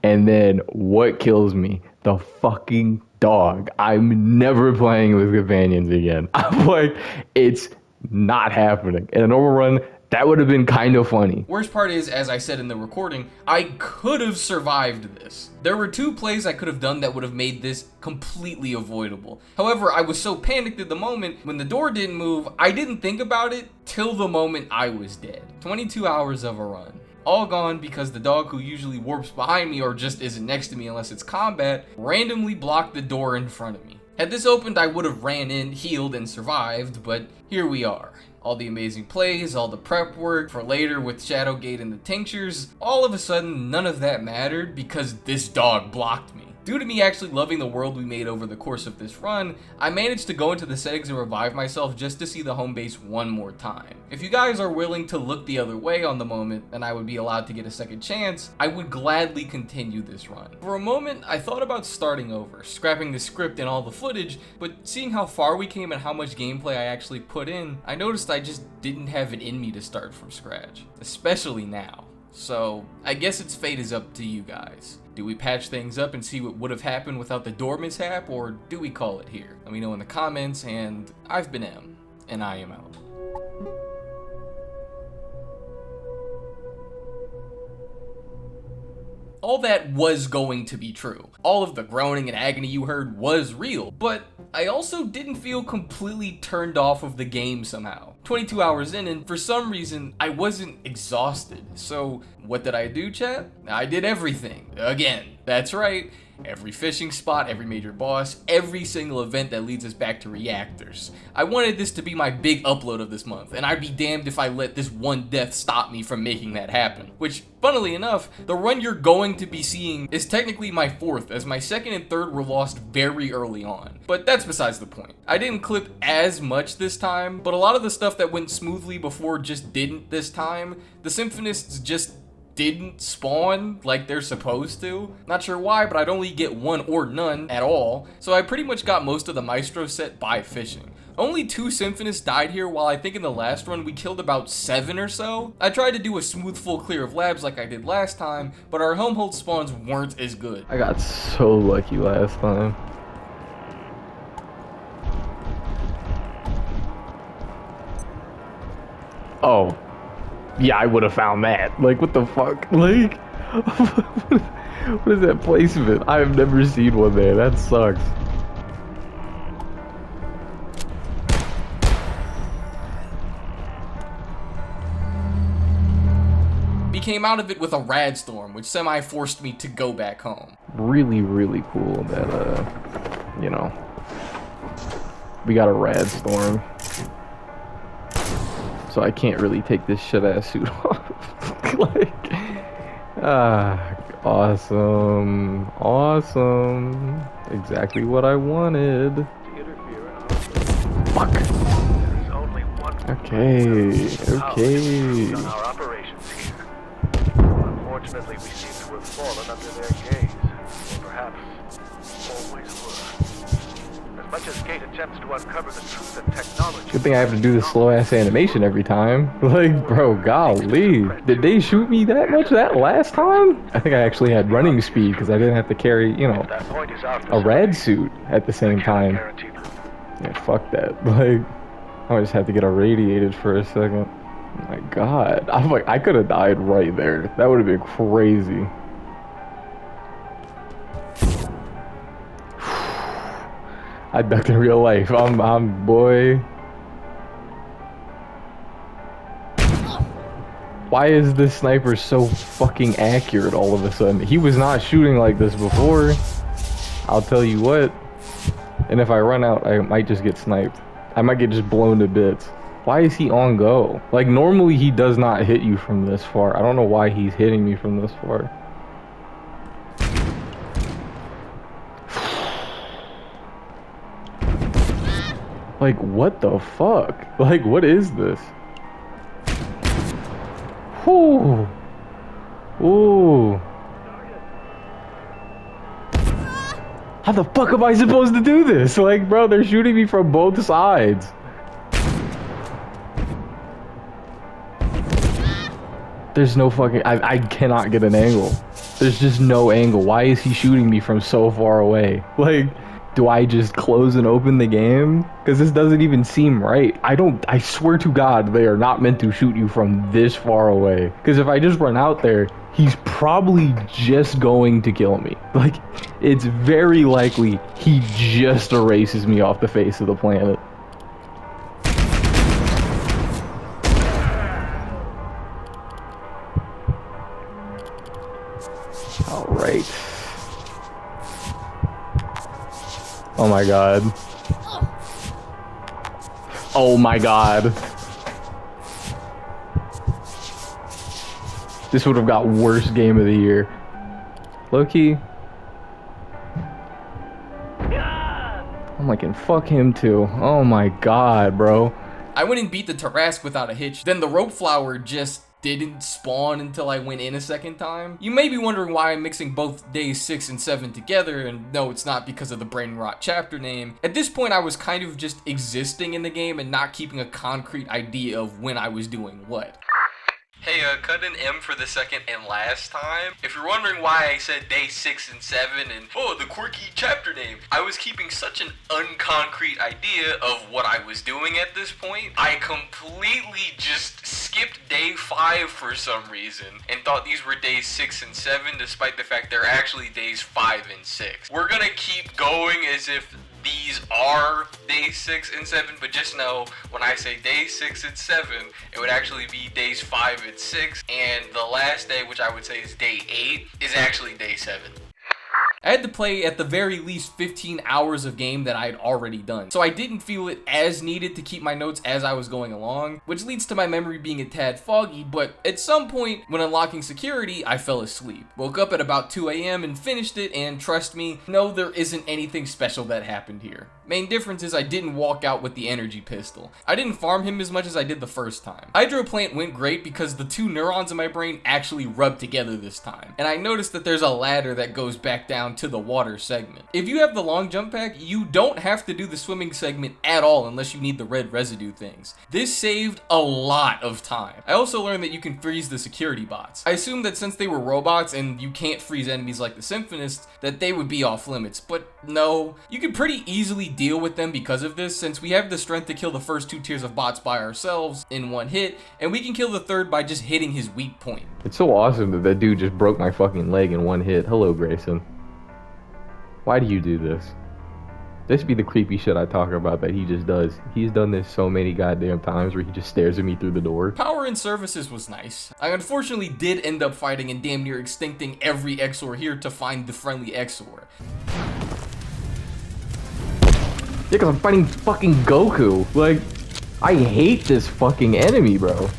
And then what kills me? The fucking dog. I'm never playing with companions again. I'm like, it's not happening. In a normal run, that would have been kind of funny. Worst part is, as I said in the recording, I could have survived this. There were 2 plays I could have done that would have made this completely avoidable. However, I was so panicked at the moment when the door didn't move, I didn't think about it till the moment I was dead. 22 hours of a run. All gone because the dog who usually warps behind me or just isn't next to me unless it's combat randomly blocked the door in front of me. Had this opened, I would have ran in, healed, and survived, but here we are. All the amazing plays, all the prep work for later with Shadowgate and the tinctures, all of a sudden none of that mattered because this dog blocked me. Due to me actually loving the world we made over the course of this run, I managed to go into the settings and revive myself just to see the home base one more time. If you guys are willing to look the other way on the moment and I would be allowed to get a second chance, I would gladly continue this run. For a moment, I thought about starting over, scrapping the script and all the footage, but seeing how far we came and how much gameplay I actually put in, I noticed I just didn't have it in me to start from scratch, especially now. So, I guess its fate is up to you guys. Do we patch things up and see what would have happened without the door mishap, or do we call it here? Let me know in the comments, and I've been M, and I am out. All that was going to be true. All of the groaning and agony you heard was real, but I also didn't feel completely turned off of the game somehow. 22 hours in, and for some reason, I wasn't exhausted. So what did I do, chat? I did everything. Again, that's right. Every fishing spot, every major boss, every single event that leads us back to reactors. I wanted this to be my big upload of this month, and I'd be damned if I let this one death stop me from making that happen. Which, funnily enough, the run you're going to be seeing is technically my fourth, as my second and third were lost very early on. But that's besides the point. I didn't clip as much this time, but a lot of the stuff that went smoothly before just didn't this time. The Symphonists just didn't spawn like they're supposed to. Not sure why, but I'd only get one or none at all, so I pretty much got most of the Maestro set by fishing. Only 2 Symphonists died here, while I think in the last run we killed about 7 or so. I tried to do a smooth full clear of labs like I did last time, but our home hold spawns weren't as good. I got so lucky last time. Oh. Yeah, I would have found that. Like, what the fuck? Like, what is that placement? I have never seen one there. That sucks. We came out of it with a rad storm, which semi-forced me to go back home. Really, really cool that, you know, we got a rad storm. So I can't really take this shit-ass suit off. Like, awesome. Awesome. Exactly what I wanted. Fuck. Okay, okay. On our operations here. Unfortunately, we seem to have fallen under their gaze. Or perhaps always were. As much as Gate attempts to uncover the truth and technology. Good thing I have to do this slow-ass animation every time. Like, bro, golly. Did they shoot me that much that last time? I think I actually had running speed because I didn't have to carry, you know, a rad suit at the same time. Yeah, fuck that. Like, I just had to get irradiated for a second. Oh my god. I'm like, I could have died right there. That would have been crazy. I ducked in real life. I'm boy. Why is this sniper so fucking accurate all of a sudden? He was not shooting like this before. I'll tell you what. And if I run out, I might just get sniped. I might get just blown to bits. Why is he on go? Like, normally he does not hit you from this far. I don't know why he's hitting me from this far. Like, what the fuck? Like, what is this? Whew. Ooh. How the fuck am I supposed to do this? Like, bro, they're shooting me from both sides. There's no fucking... I cannot get an angle. There's just no angle. Why is he shooting me from so far away? Like... Do I just close and open the game? Because this doesn't even seem right. I swear to God, they are not meant to shoot you from this far away. Because if I just run out there, he's probably just going to kill me. Like, it's very likely he just erases me off the face of the planet. All right. Oh my god. Oh my god. This would have got worst game of the year. Low-key. I'm like, and fuck him too. Oh my god, bro. I went and beat the Tarrasque without a hitch. Then the rope flower just didn't spawn until I went in a second time. You may be wondering why I'm mixing both days 6 and 7 together, and no, it's not because of the brain rot chapter name. At this point, I was kind of just existing in the game and not keeping a concrete idea of when I was doing what. Hey, cut an M for the second and last time. If you're wondering why I said day 6 and 7 and, oh, the quirky chapter name, I was keeping such an unconcrete idea of what I was doing at this point. I completely just skipped day 5 for some reason and thought these were days 6 and 7 despite the fact they're actually days 5 and 6. We're gonna keep going as if these are days 6 and 7, but just know when I say days 6 and 7, it would actually be days 5 and 6, and the last day, which I would say is day 8, is actually day 7. I had to play at the very least 15 hours of game that I had already done, so I didn't feel it as needed to keep my notes as I was going along, which leads to my memory being a tad foggy, but at some point when unlocking security, I fell asleep. Woke up at about 2 a.m. and finished it, and trust me, no, there isn't anything special that happened here. Main difference is I didn't walk out with the energy pistol. I didn't farm him as much as I did the first time. Hydroplant went great because the 2 neurons in my brain actually rubbed together this time, and I noticed that there's a ladder that goes back down to the water segment. If you have the long jump pack, you don't have to do the swimming segment at all unless you need the red residue things. This saved a lot of time. I also learned that you can freeze the security bots. I assumed that since they were robots and you can't freeze enemies like the Symphonists, that they would be off limits, but no. You can pretty easily deal with them because of this, since we have the strength to kill the first 2 tiers of bots by ourselves in one hit, and we can kill the third by just hitting his weak point. It's so awesome that that dude just broke my fucking leg in one hit. Hello, Grayson. Why do you do this? This be the creepy shit I talk about that he just does. He's done this so many goddamn times where he just stares at me through the door. Power and services was nice. I unfortunately did end up fighting and damn near extincting every Exor here to find the friendly Exor. Yeah, cause I'm fighting fucking Goku. Like, I hate this fucking enemy, bro.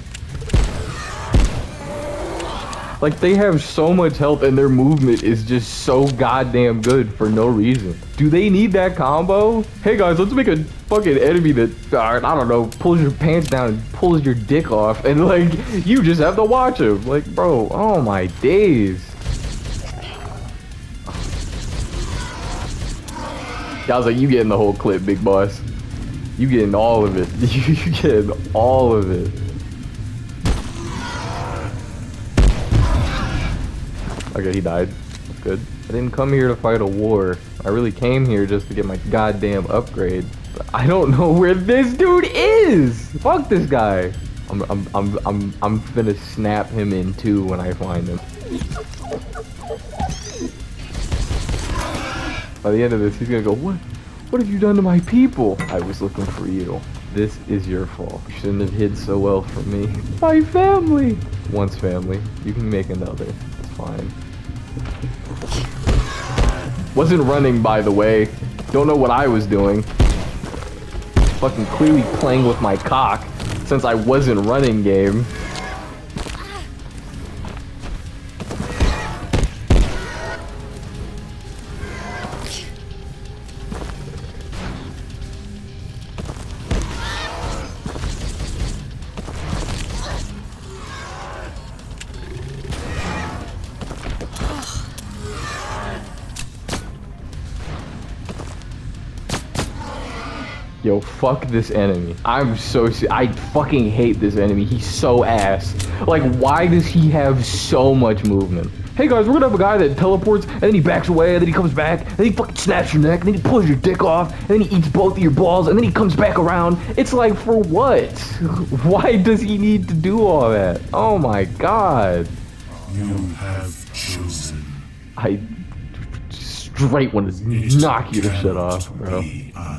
Like, they have so much health and their movement is just so goddamn good for no reason. Do they need that combo? Hey guys, let's make a fucking enemy that, I don't know, pulls your pants down and pulls your dick off, and like, you just have to watch him. Like, bro, oh my days. I was like, you getting the whole clip, big boss. You getting all of it. You getting all of it. Okay, he died. That's good. I didn't come here to fight a war. I really came here just to get my goddamn upgrade. But I don't know where this dude is. Fuck this guy. I'm finna snap him in 2 when I find him. By the end of this, he's gonna go, what have you done to my people? I was looking for you. This is your fault. You shouldn't have hid so well from me. My family. Once family, you can make another. It's fine. Wasn't running, by the way. Don't know what I was doing. Fucking clearly playing with my cock since I wasn't running game. Yo, fuck this enemy. I'm so I fucking hate this enemy. He's so ass. Like, why does he have so much movement? Hey guys, we're gonna have a guy that teleports, and then he backs away, and then he comes back, and then he fucking snaps your neck, and then he pulls your dick off, and then he eats both of your balls, and then he comes back around. It's like, for what? Why does he need to do all that? Oh my god. You have chosen. straight want to knock your shit off, bro.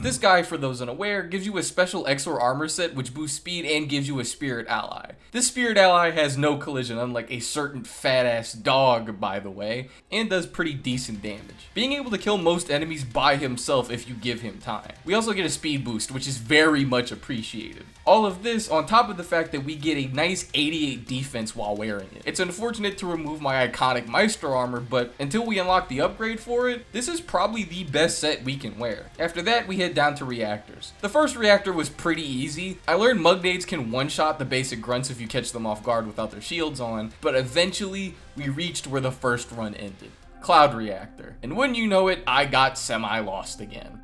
This guy, for those unaware, gives you a special Exor armor set which boosts speed and gives you a spirit ally. This spirit ally has no collision, unlike a certain fat ass dog, by the way, and does pretty decent damage, being able to kill most enemies by himself if you give him time. We also get a speed boost, which is very much appreciated. All of this on top of the fact that we get a nice 88 defense while wearing it. It's unfortunate to remove my iconic Maestro armor, but until we unlock the upgrade for it, this is probably the best set we can wear. After that, we head down to reactors. The first reactor was pretty easy. I learned Mugnades can one-shot the basic grunts if you catch them off guard without their shields on, but eventually we reached where the first run ended. Cloud reactor. And wouldn't you know it, I got semi-lost again.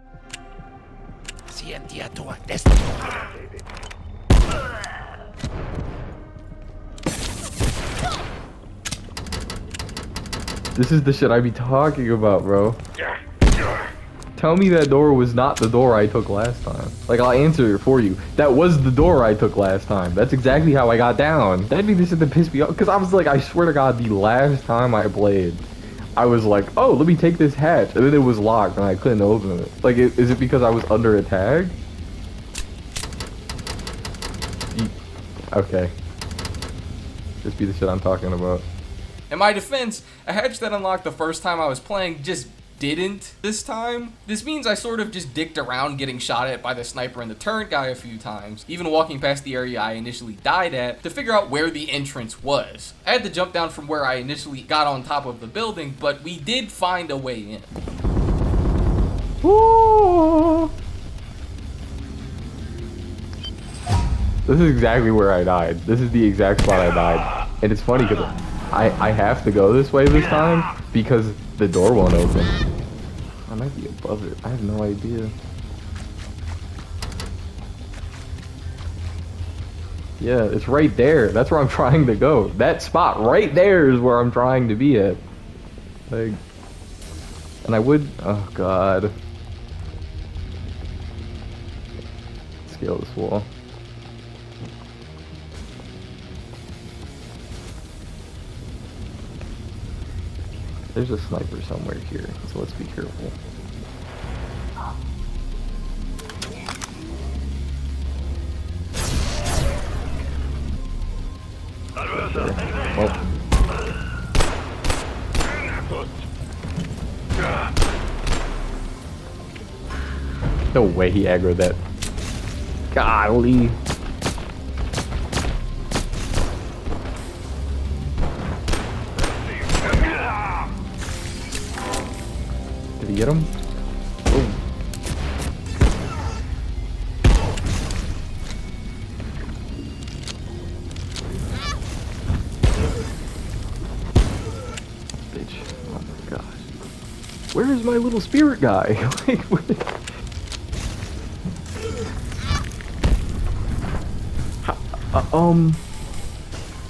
Scientiator destructor. This is the shit I be talking about, bro. Tell me that door was not the door I took last time. Like, I'll answer it for you. That was the door I took last time. That's exactly how I got down. That'd be the shit that pissed me off. Because I was like, I swear to God, the last time I played, I was like, oh, let me take this hatch. And then it was locked and I couldn't open it. Like, is it because I was under attack? Okay. This be the shit I'm talking about. In my defense, a hatch that unlocked the first time I was playing just didn't this time. This means I sort of just dicked around getting shot at by the sniper and the turret guy a few times, even walking past the area I initially died at to figure out where the entrance was. I had to jump down from where I initially got on top of the building, but we did find a way in. Ooh. This is exactly where I died. This is the exact spot I died. And it's funny because I have to go this way this time because the door won't open. I might be above it. I have no idea. Yeah, it's right there. That's where I'm trying to go. That spot right there is where I'm trying to be at. Like, and I would, oh God. Scale this wall. There's a sniper somewhere here, so let's be careful. Oh. No way he aggroed that. Golly. Did he get him? Oh. Bitch. Oh my gosh. Where is my little spirit guy? Like, where?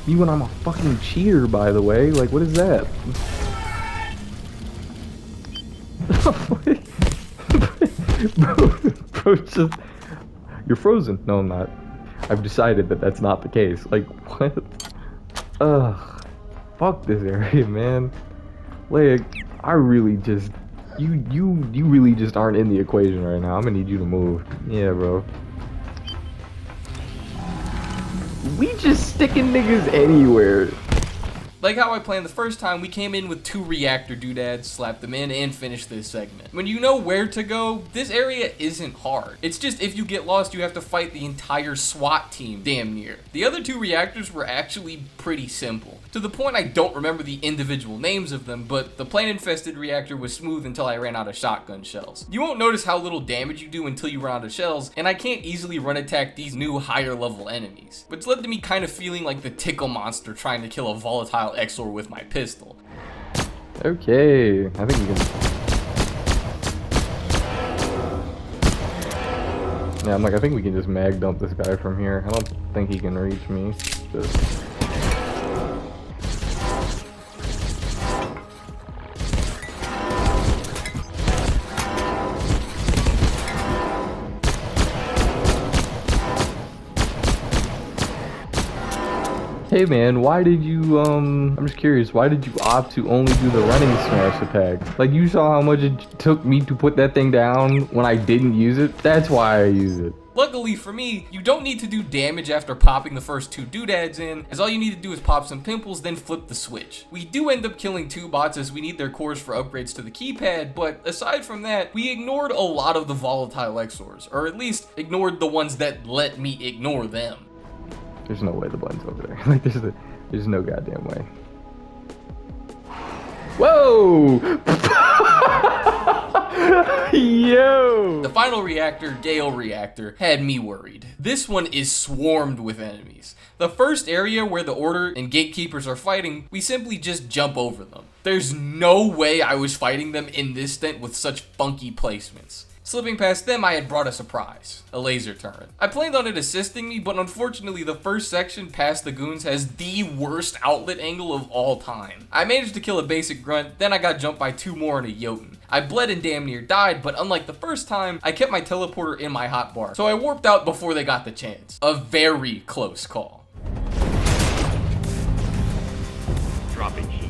You and I'm a fucking cheater, by the way. Like, what is that? bro, just... You're frozen. No, I'm not. I've decided that that's not the case. Like, what? Ugh. Fuck this area, man. Like, I really just... You really just aren't in the equation right now. I'm gonna need you to move. Yeah, bro. We just sticking niggas anywhere. Like how I planned the first time, we came in with 2 reactor doodads, slapped them in, and finished this segment. When you know where to go, this area isn't hard. It's just if you get lost, you have to fight the entire SWAT team, damn near. The other 2 reactors were actually pretty simple. To the point I don't remember the individual names of them, but the plane-infested reactor was smooth until I ran out of shotgun shells. You won't notice how little damage you do until you run out of shells, and I can't easily run attack these new higher level enemies. But it's led to me kind of feeling like the tickle monster trying to kill a volatile Exor with my pistol. Okay, I think we can... Yeah, I'm like, I think we can just mag dump this guy from here. I don't think he can reach me. Just... Hey man, why did you, I'm just curious, why did you opt to only do the running smash attack? Like, you saw how much it took me to put that thing down when I didn't use it? That's why I use it. Luckily for me, you don't need to do damage after popping the first 2 doodads in, as all you need to do is pop some pimples, then flip the switch. We do end up killing 2 bots as we need their cores for upgrades to the keypad, but aside from that, we ignored a lot of the volatile Exors, or at least ignored the ones that let me ignore them. There's no way the button's over there. Like, there's no goddamn way. Whoa! Yo! The final reactor, Gale Reactor, had me worried. This one is swarmed with enemies. The first area where the Order and Gatekeepers are fighting, we simply just jump over them. There's no way I was fighting them in this stint with such funky placements. Slipping past them, I had brought a surprise, a laser turret. I planned on it assisting me, but unfortunately the first section past the goons has the worst outlet angle of all time. I managed to kill a basic grunt, then I got jumped by 2 more and a Jotun. I bled and damn near died, but unlike the first time, I kept my teleporter in my hotbar, so I warped out before they got the chance. A very close call. Dropping heat.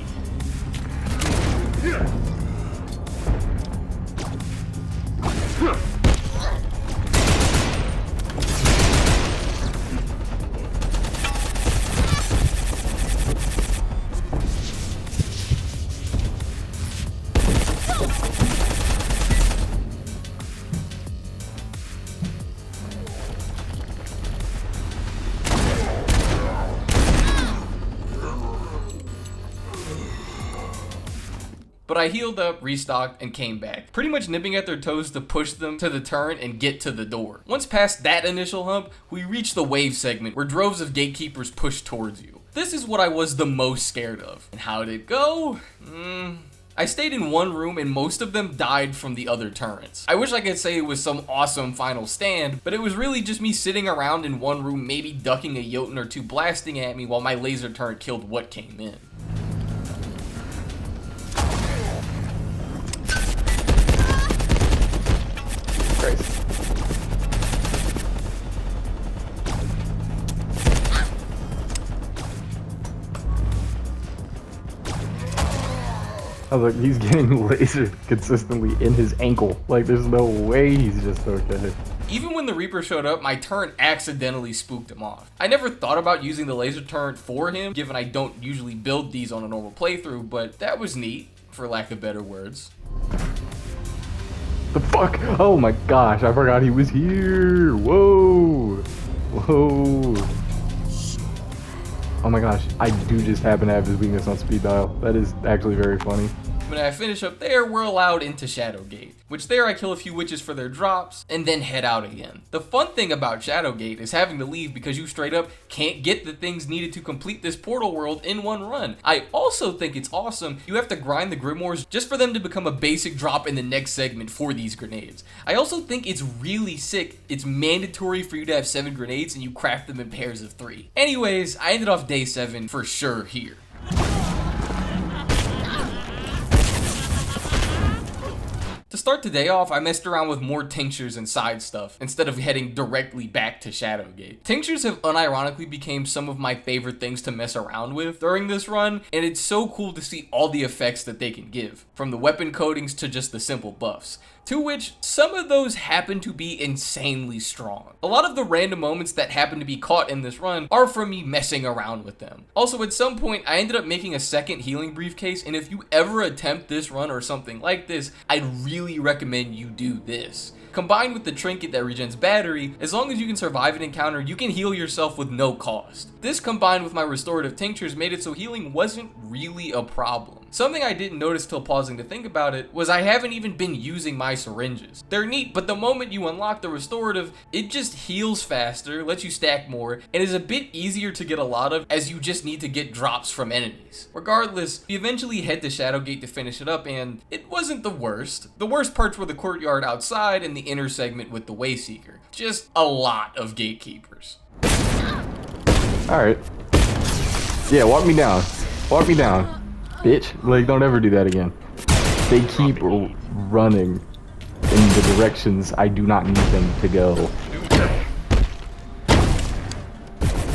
But I healed up, restocked, and came back, pretty much nipping at their toes to push them to the turn and get to the door. Once past that initial hump, we reached the wave segment where droves of gatekeepers push towards you. This is what I was the most scared of. And how did it go? I stayed in one room and most of them died from the other turrets. I wish I could say it was some awesome final stand, but it was really just me sitting around in one room, maybe ducking a Jotun or 2 blasting at me while my laser turret killed what came in. I was like, he's getting lasered consistently in his ankle. Like, there's no way he's just okay. Even when the Reaper showed up, my turret accidentally spooked him off. I never thought about using the laser turret for him, given I don't usually build these on a normal playthrough, but that was neat, for lack of better words. The fuck? Oh my gosh, I forgot he was here. Whoa. Whoa. Oh my gosh, I do just happen to have his weakness on speed dial. That is actually very funny. When I finish up there, we're allowed into Shadowgate, which there I kill a few witches for their drops, and then head out again. The fun thing about Shadowgate is having to leave because you straight up can't get the things needed to complete this portal world in one run. I also think it's awesome you have to grind the Grimoires just for them to become a basic drop in the next segment for these grenades. I also think it's really sick it's mandatory for you to have 7 grenades and you craft them in pairs of 3. Anyways, I ended off day 7 for sure here. To start the day off, I messed around with more tinctures and side stuff, instead of heading directly back to Shadowgate. Tinctures have unironically become some of my favorite things to mess around with during this run, and it's so cool to see all the effects that they can give, from the weapon coatings to just the simple buffs, to which some of those happen to be insanely strong. A lot of the random moments that happen to be caught in this run are from me messing around with them. Also, at some point, I ended up making a second healing briefcase, and if you ever attempt this run or something like this, I'd really recommend you do this. Combined with the trinket that regens battery, as long as you can survive an encounter, you can heal yourself with no cost. This combined with my restorative tinctures made it so healing wasn't really a problem. Something I didn't notice till pausing to think about it was I haven't even been using my syringes. They're neat, but the moment you unlock the restorative, it just heals faster, lets you stack more, and is a bit easier to get a lot of as you just need to get drops from enemies. Regardless, we eventually head to Shadowgate to finish it up, and it wasn't the worst. The worst parts were the courtyard outside and the inner segment with the Wayseeker. Just a lot of gatekeepers. Alright. Yeah, walk me down. Walk me down. Bitch. Like, don't ever do that again. They keep running in the directions I do not need them to go.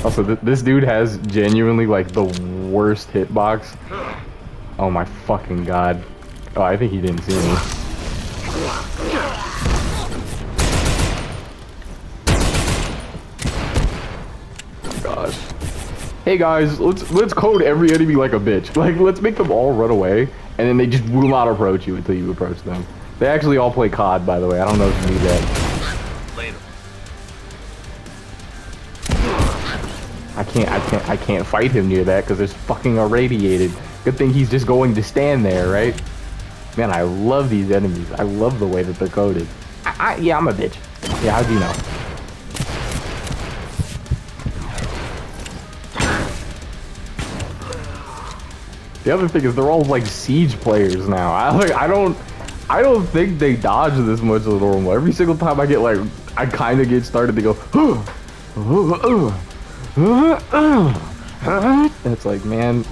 Also, this dude has genuinely like the worst hitbox. Oh my fucking god. Oh, I think he didn't see me. Gosh. Hey guys, let's code every enemy like a bitch. Like, let's make them all run away, and then they just will not approach you until you approach them. They actually all play COD, by the way. I don't know if you knew that. Later. I can't fight him near that because there's fucking irradiated. Good thing he's just going to stand there, right? Man, I love these enemies. I love the way that they're coded. Yeah, I'm a bitch. Yeah, how'd you know? The other thing is they're all like siege players now. I don't think they dodge this much as normal. Every single time I get like, I kind of get started to go, and it's like, man.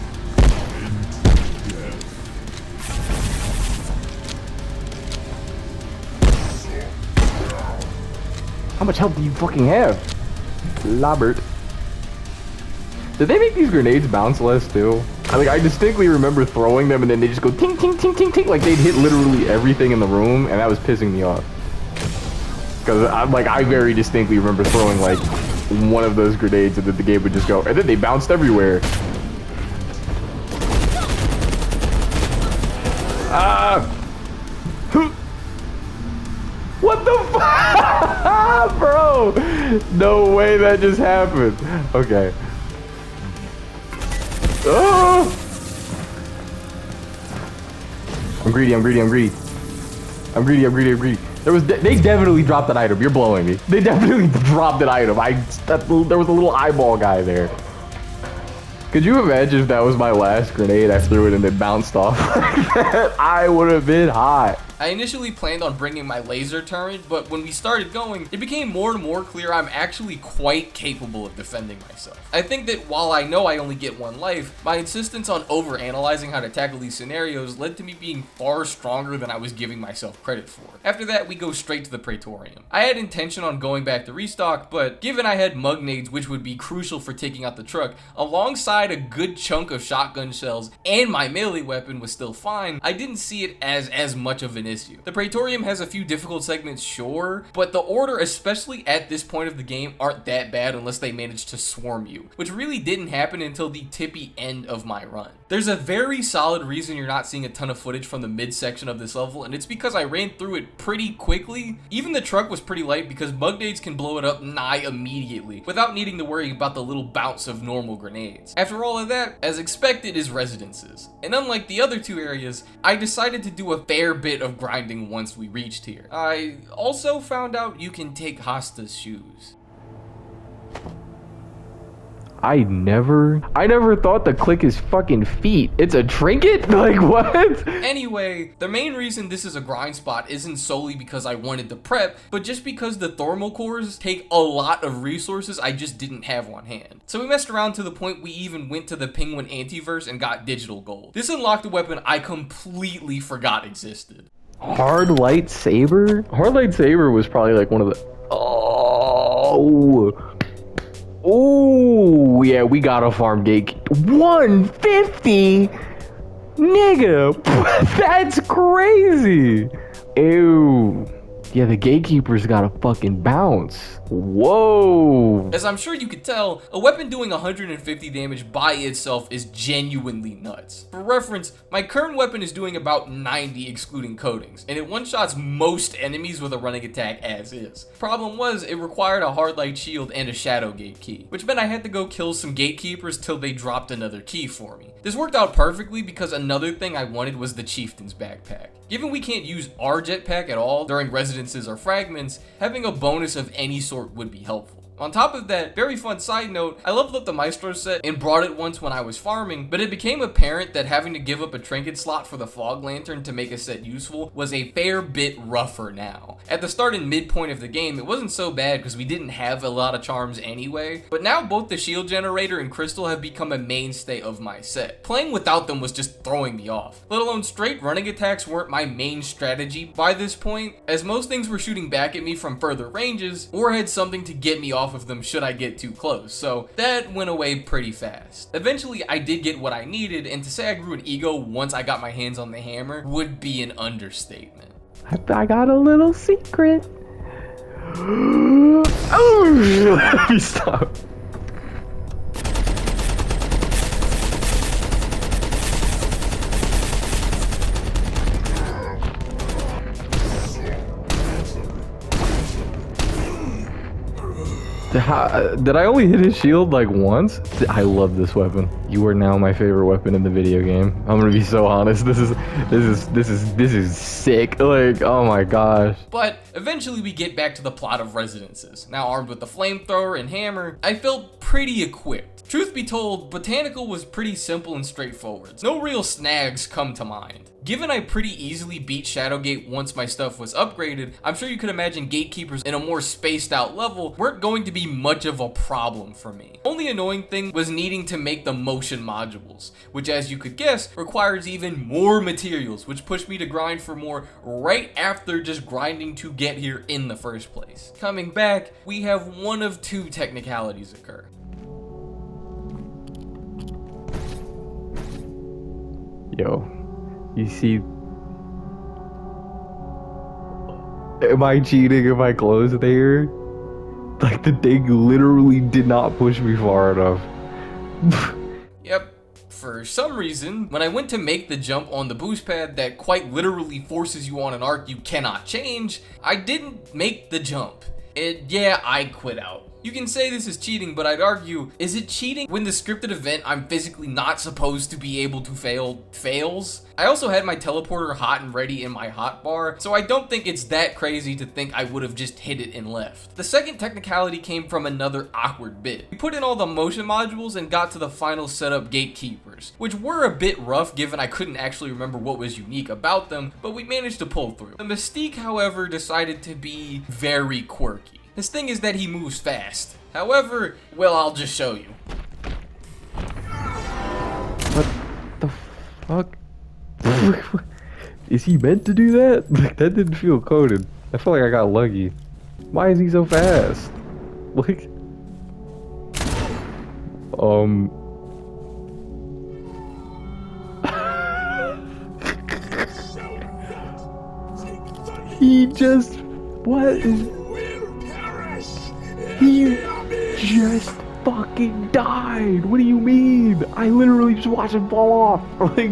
How much health do you fucking have? Labert. Did they make these grenades bounce less too? I distinctly remember throwing them and then they just go ting ting ting ting ting, like they'd hit literally everything in the room, and that was pissing me off. Cause I very distinctly remember throwing like one of those grenades and then the game would just go, and then they bounced everywhere. What the fuck, bro? No way that just happened. Okay. Oh! I'm greedy. They definitely dropped an item. You're blowing me. They definitely dropped an item. There was a little eyeball guy there. Could you imagine if that was my last grenade? I threw it and it bounced off like that? I would have been hot. I initially planned on bringing my laser turret, but when we started going, it became more and more clear I'm actually quite capable of defending myself. I think that while I know I only get one life, my insistence on overanalyzing how to tackle these scenarios led to me being far stronger than I was giving myself credit for. After that, we go straight to the Praetorium. I had intention on going back to restock, but given I had mug nades, which would be crucial for taking out the truck, alongside a good chunk of shotgun shells, and my melee weapon was still fine, I didn't see it as much of an issue. The Praetorium has a few difficult segments, sure, but the order, especially at this point of the game, aren't that bad unless they manage to swarm you, which really didn't happen until the tippy end of my run. There's a very solid reason you're not seeing a ton of footage from the midsection of this level, and it's because I ran through it pretty quickly. Even the truck was pretty light because mug nades can blow it up nigh immediately without needing to worry about the little bounce of normal grenades. After all of that, as expected, is residences. And unlike the other two areas, I decided to do a fair bit of grinding once we reached here. I also found out you can take Hasta's shoes. I never thought to click his fucking feet. It's a trinket? Like, what? Anyway, the main reason this is a grind spot isn't solely because I wanted to prep, but just because the thermal cores take a lot of resources I just didn't have on hand. So we messed around to the point we even went to the Penguin Antiverse and got digital gold. This unlocked a weapon I completely forgot existed. Hard lightsaber? Hard lightsaber was probably like one of the... Oh, yeah, we gotta farm gate. 150? Nigga, that's crazy. Ew. Yeah, the gatekeeper's gotta fucking bounce. Whoa. As I'm sure you could tell, a weapon doing 150 damage by itself is genuinely nuts. For reference, my current weapon is doing about 90 excluding coatings, and it one-shots most enemies with a running attack as is. Problem was, it required a hard light shield and a shadow gate key, which meant I had to go kill some gatekeepers till they dropped another key for me. This worked out perfectly because another thing I wanted was the chieftain's backpack. Given we can't use our jetpack at all during residences or fragments, having a bonus of any sort would be helpful. On top of that, very fun side note, I leveled up the Maestro set and brought it once when I was farming, but it became apparent that having to give up a trinket slot for the fog lantern to make a set useful was a fair bit rougher now. At the start and midpoint of the game, it wasn't so bad because we didn't have a lot of charms anyway, but now both the shield generator and crystal have become a mainstay of my set. Playing without them was just throwing me off, let alone straight running attacks weren't my main strategy by this point, as most things were shooting back at me from further ranges or had something to get me off off of them should I get too close, so that went away pretty fast. Eventually, I did get what I needed, and to say I grew an ego once I got my hands on the hammer would be an understatement. I got a little secret. Oh, let me stop. Did I only hit his shield like once? I love this weapon. You are now my favorite weapon in the video game. I'm gonna be so honest. This is sick. Like, oh my gosh. But eventually we get back to the plot of Residences. Now armed with the flamethrower and hammer, I felt pretty equipped. Truth be told, Botanical was pretty simple and straightforward. No real snags come to mind. Given I pretty easily beat Shadowgate once my stuff was upgraded, I'm sure you could imagine gatekeepers in a more spaced out level weren't going to be much of a problem for me. Only annoying thing was needing to make the motion modules, which as you could guess, requires even more materials, which pushed me to grind for more right after just grinding to get here in the first place. Coming back, we have one of two technicalities occur. Yo, you see, am I cheating if I close there? Like, the thing literally did not push me far enough. Yep. For some reason, when I went to make the jump on the boost pad that quite literally forces you on an arc you cannot change, I didn't make the jump. Yeah, I quit out. You can say this is cheating, but I'd argue, is it cheating when the scripted event I'm physically not supposed to be able to fail fails? I also had my teleporter hot and ready in my hotbar, so I don't think it's that crazy to think I would have just hit it and left. The second technicality came from another awkward bit. We put in all the motion modules and got to the final setup gatekeepers, which were a bit rough given I couldn't actually remember what was unique about them, but we managed to pull through. The Mystique, however, decided to be very quirky. His thing is that he moves fast. However, well, I'll just show you. What the fuck? Is he meant to do that? Like, that didn't feel coded. I feel like I got lucky. Why is he so fast? Like, he just, what is, he just fucking died. What do you mean? I literally just watched him fall off. Like,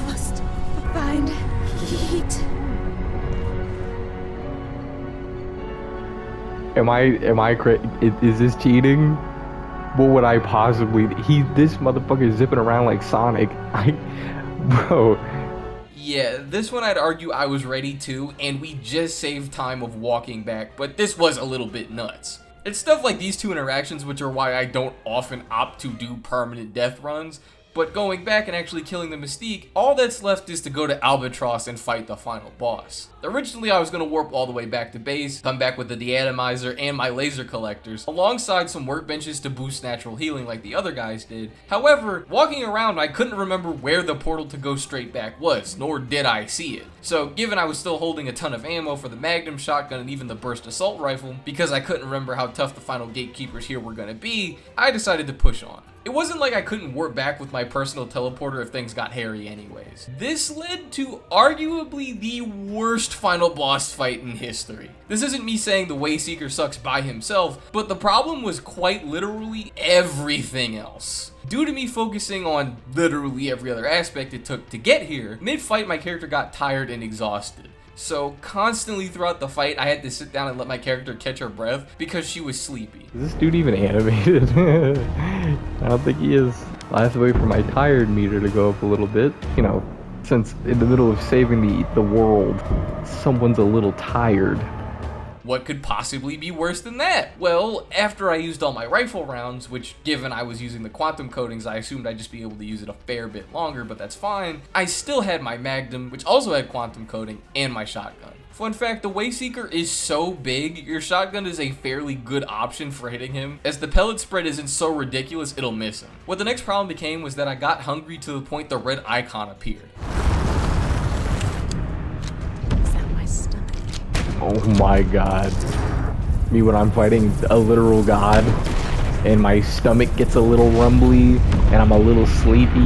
Must find heat. am I is this cheating? What would I possibly, this motherfucker is zipping around like Sonic. Bro. Yeah, this one I'd argue I was ready to, and we just saved time of walking back, but this was a little bit nuts. It's stuff like these two interactions which are why I don't often opt to do permanent death runs, but going back and actually killing the Mystique, all that's left is to go to Albatross and fight the final boss. Originally I was going to warp all the way back to base, come back with the deatomizer and my laser collectors, alongside some workbenches to boost natural healing like the other guys did. However, walking around I couldn't remember where the portal to go straight back was, nor did I see it. So given I was still holding a ton of ammo for the Magnum shotgun and even the burst assault rifle, because I couldn't remember how tough the final gatekeepers here were going to be, I decided to push on. It wasn't like I couldn't warp back with my personal teleporter if things got hairy anyways. This led to arguably the worst final boss fight in history. This isn't me saying the Wayseeker sucks by himself, but the problem was quite literally everything else. Due to me focusing on literally every other aspect it took to get here, mid-fight my character got tired and exhausted. So constantly throughout the fight, I had to sit down and let my character catch her breath because she was sleepy. Is this dude even animated? I don't think he is. I have to wait for my tired meter to go up a little bit. You know, since in the middle of saving the world, someone's a little tired. What could possibly be worse than that? Well, after I used all my rifle rounds, which given I was using the quantum coatings, I assumed I'd just be able to use it a fair bit longer, but that's fine. I still had my Magnum, which also had quantum coating, and my shotgun. Fun fact, the Wayseeker is so big, your shotgun is a fairly good option for hitting him, as the pellet spread isn't so ridiculous it'll miss him. What the next problem became was that I got hungry to the point the red icon appeared. Is that my stomach? Oh my god. Me when I'm fighting a literal god and my stomach gets a little rumbly and I'm a little sleepy.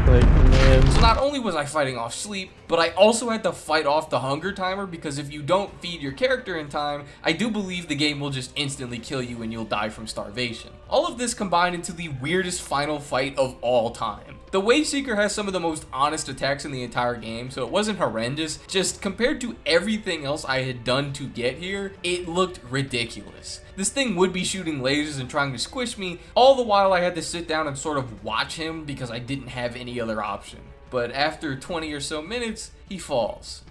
Like, man. So not only was I fighting off sleep, but I also had to fight off the hunger timer, because if you don't feed your character in time, I do believe the game will just instantly kill you and you'll die from starvation. All of this combined into the weirdest final fight of all time. The Wave Seeker has some of the most honest attacks in the entire game, so it wasn't horrendous, just compared to everything else I had done to get here, it looked ridiculous. This thing would be shooting lasers and trying to squish me, all the while I had to sit down and sort of watch him because I didn't have any other option. But after 20 or so minutes, he falls.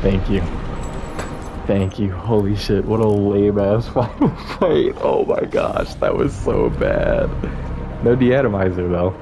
Thank you. Thank you. Holy shit, what a lame ass final fight. Oh my gosh, that was so bad. No deatomizer though.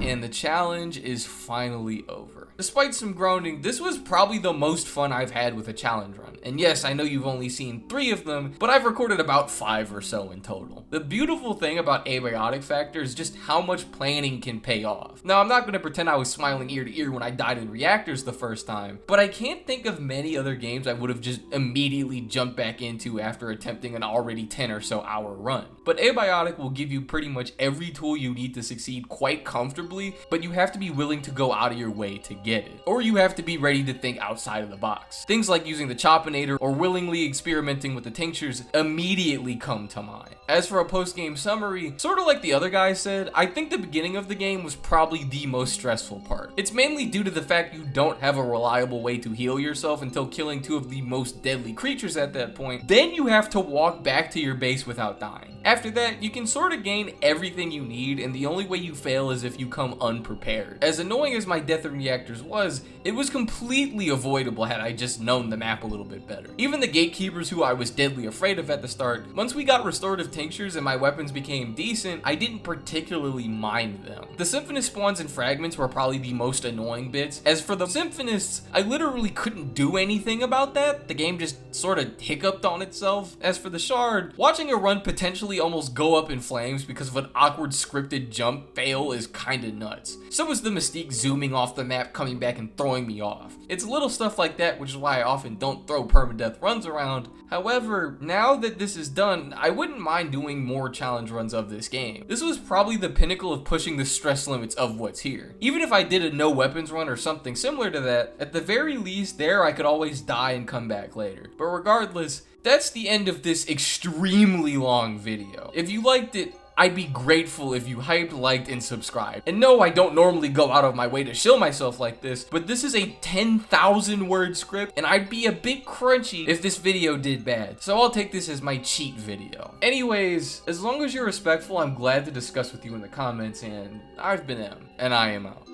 And the challenge is finally over. Despite some groaning, this was probably the most fun I've had with a challenge run. And yes, I know you've only seen 3 of them, but I've recorded about 5 or so in total. The beautiful thing about Abiotic Factor is just how much planning can pay off. Now, I'm not going to pretend I was smiling ear to ear when I died in reactors the first time, but I can't think of many other games I would have just immediately jumped back into after attempting an already 10 or so hour run. But Abiotic will give you pretty much every tool you need to succeed quite comfortably, but you have to be willing to go out of your way to get it. Or you have to be ready to think outside of the box. Things like using the Choppinator or willingly experimenting with the tinctures immediately come to mind. As for a post-game summary, sort of like the other guy said, I think the beginning of the game was probably the most stressful part. It's mainly due to the fact you don't have a reliable way to heal yourself until killing 2 of the most deadly creatures at that point. Then you have to walk back to your base without dying. After that, you can sort of gain everything you need, and the only way you fail is if you come unprepared. As annoying as my death in reactors was, it was completely avoidable had I just known the map a little bit better. Even the gatekeepers who I was deadly afraid of at the start, once we got restorative tinctures and my weapons became decent, I didn't particularly mind them. The Symphonist spawns and fragments were probably the most annoying bits. As for the Symphonists, I literally couldn't do anything about that. The game just sort of hiccuped on itself. As for the Shard, watching a run potentially almost go up in flames because of an awkward scripted jump fail is kinda nuts. So was the Mystique zooming off the map, coming back and throwing me off. It's little stuff like that, which is why I often don't throw permadeath runs around. However, now that this is done, I wouldn't mind doing more challenge runs of this game. This was probably the pinnacle of pushing the stress limits of what's here. Even if I did a no weapons run or something similar to that, at the very least there I could always die and come back later. But regardless, that's the end of this extremely long video. If you liked it, I'd be grateful if you hyped, liked, and subscribed. And no, I don't normally go out of my way to shill myself like this, but this is a 10,000 word script, and I'd be a bit crunchy if this video did bad. So I'll take this as my cheat video. Anyways, as long as you're respectful, I'm glad to discuss with you in the comments, and I've been M, and I am out.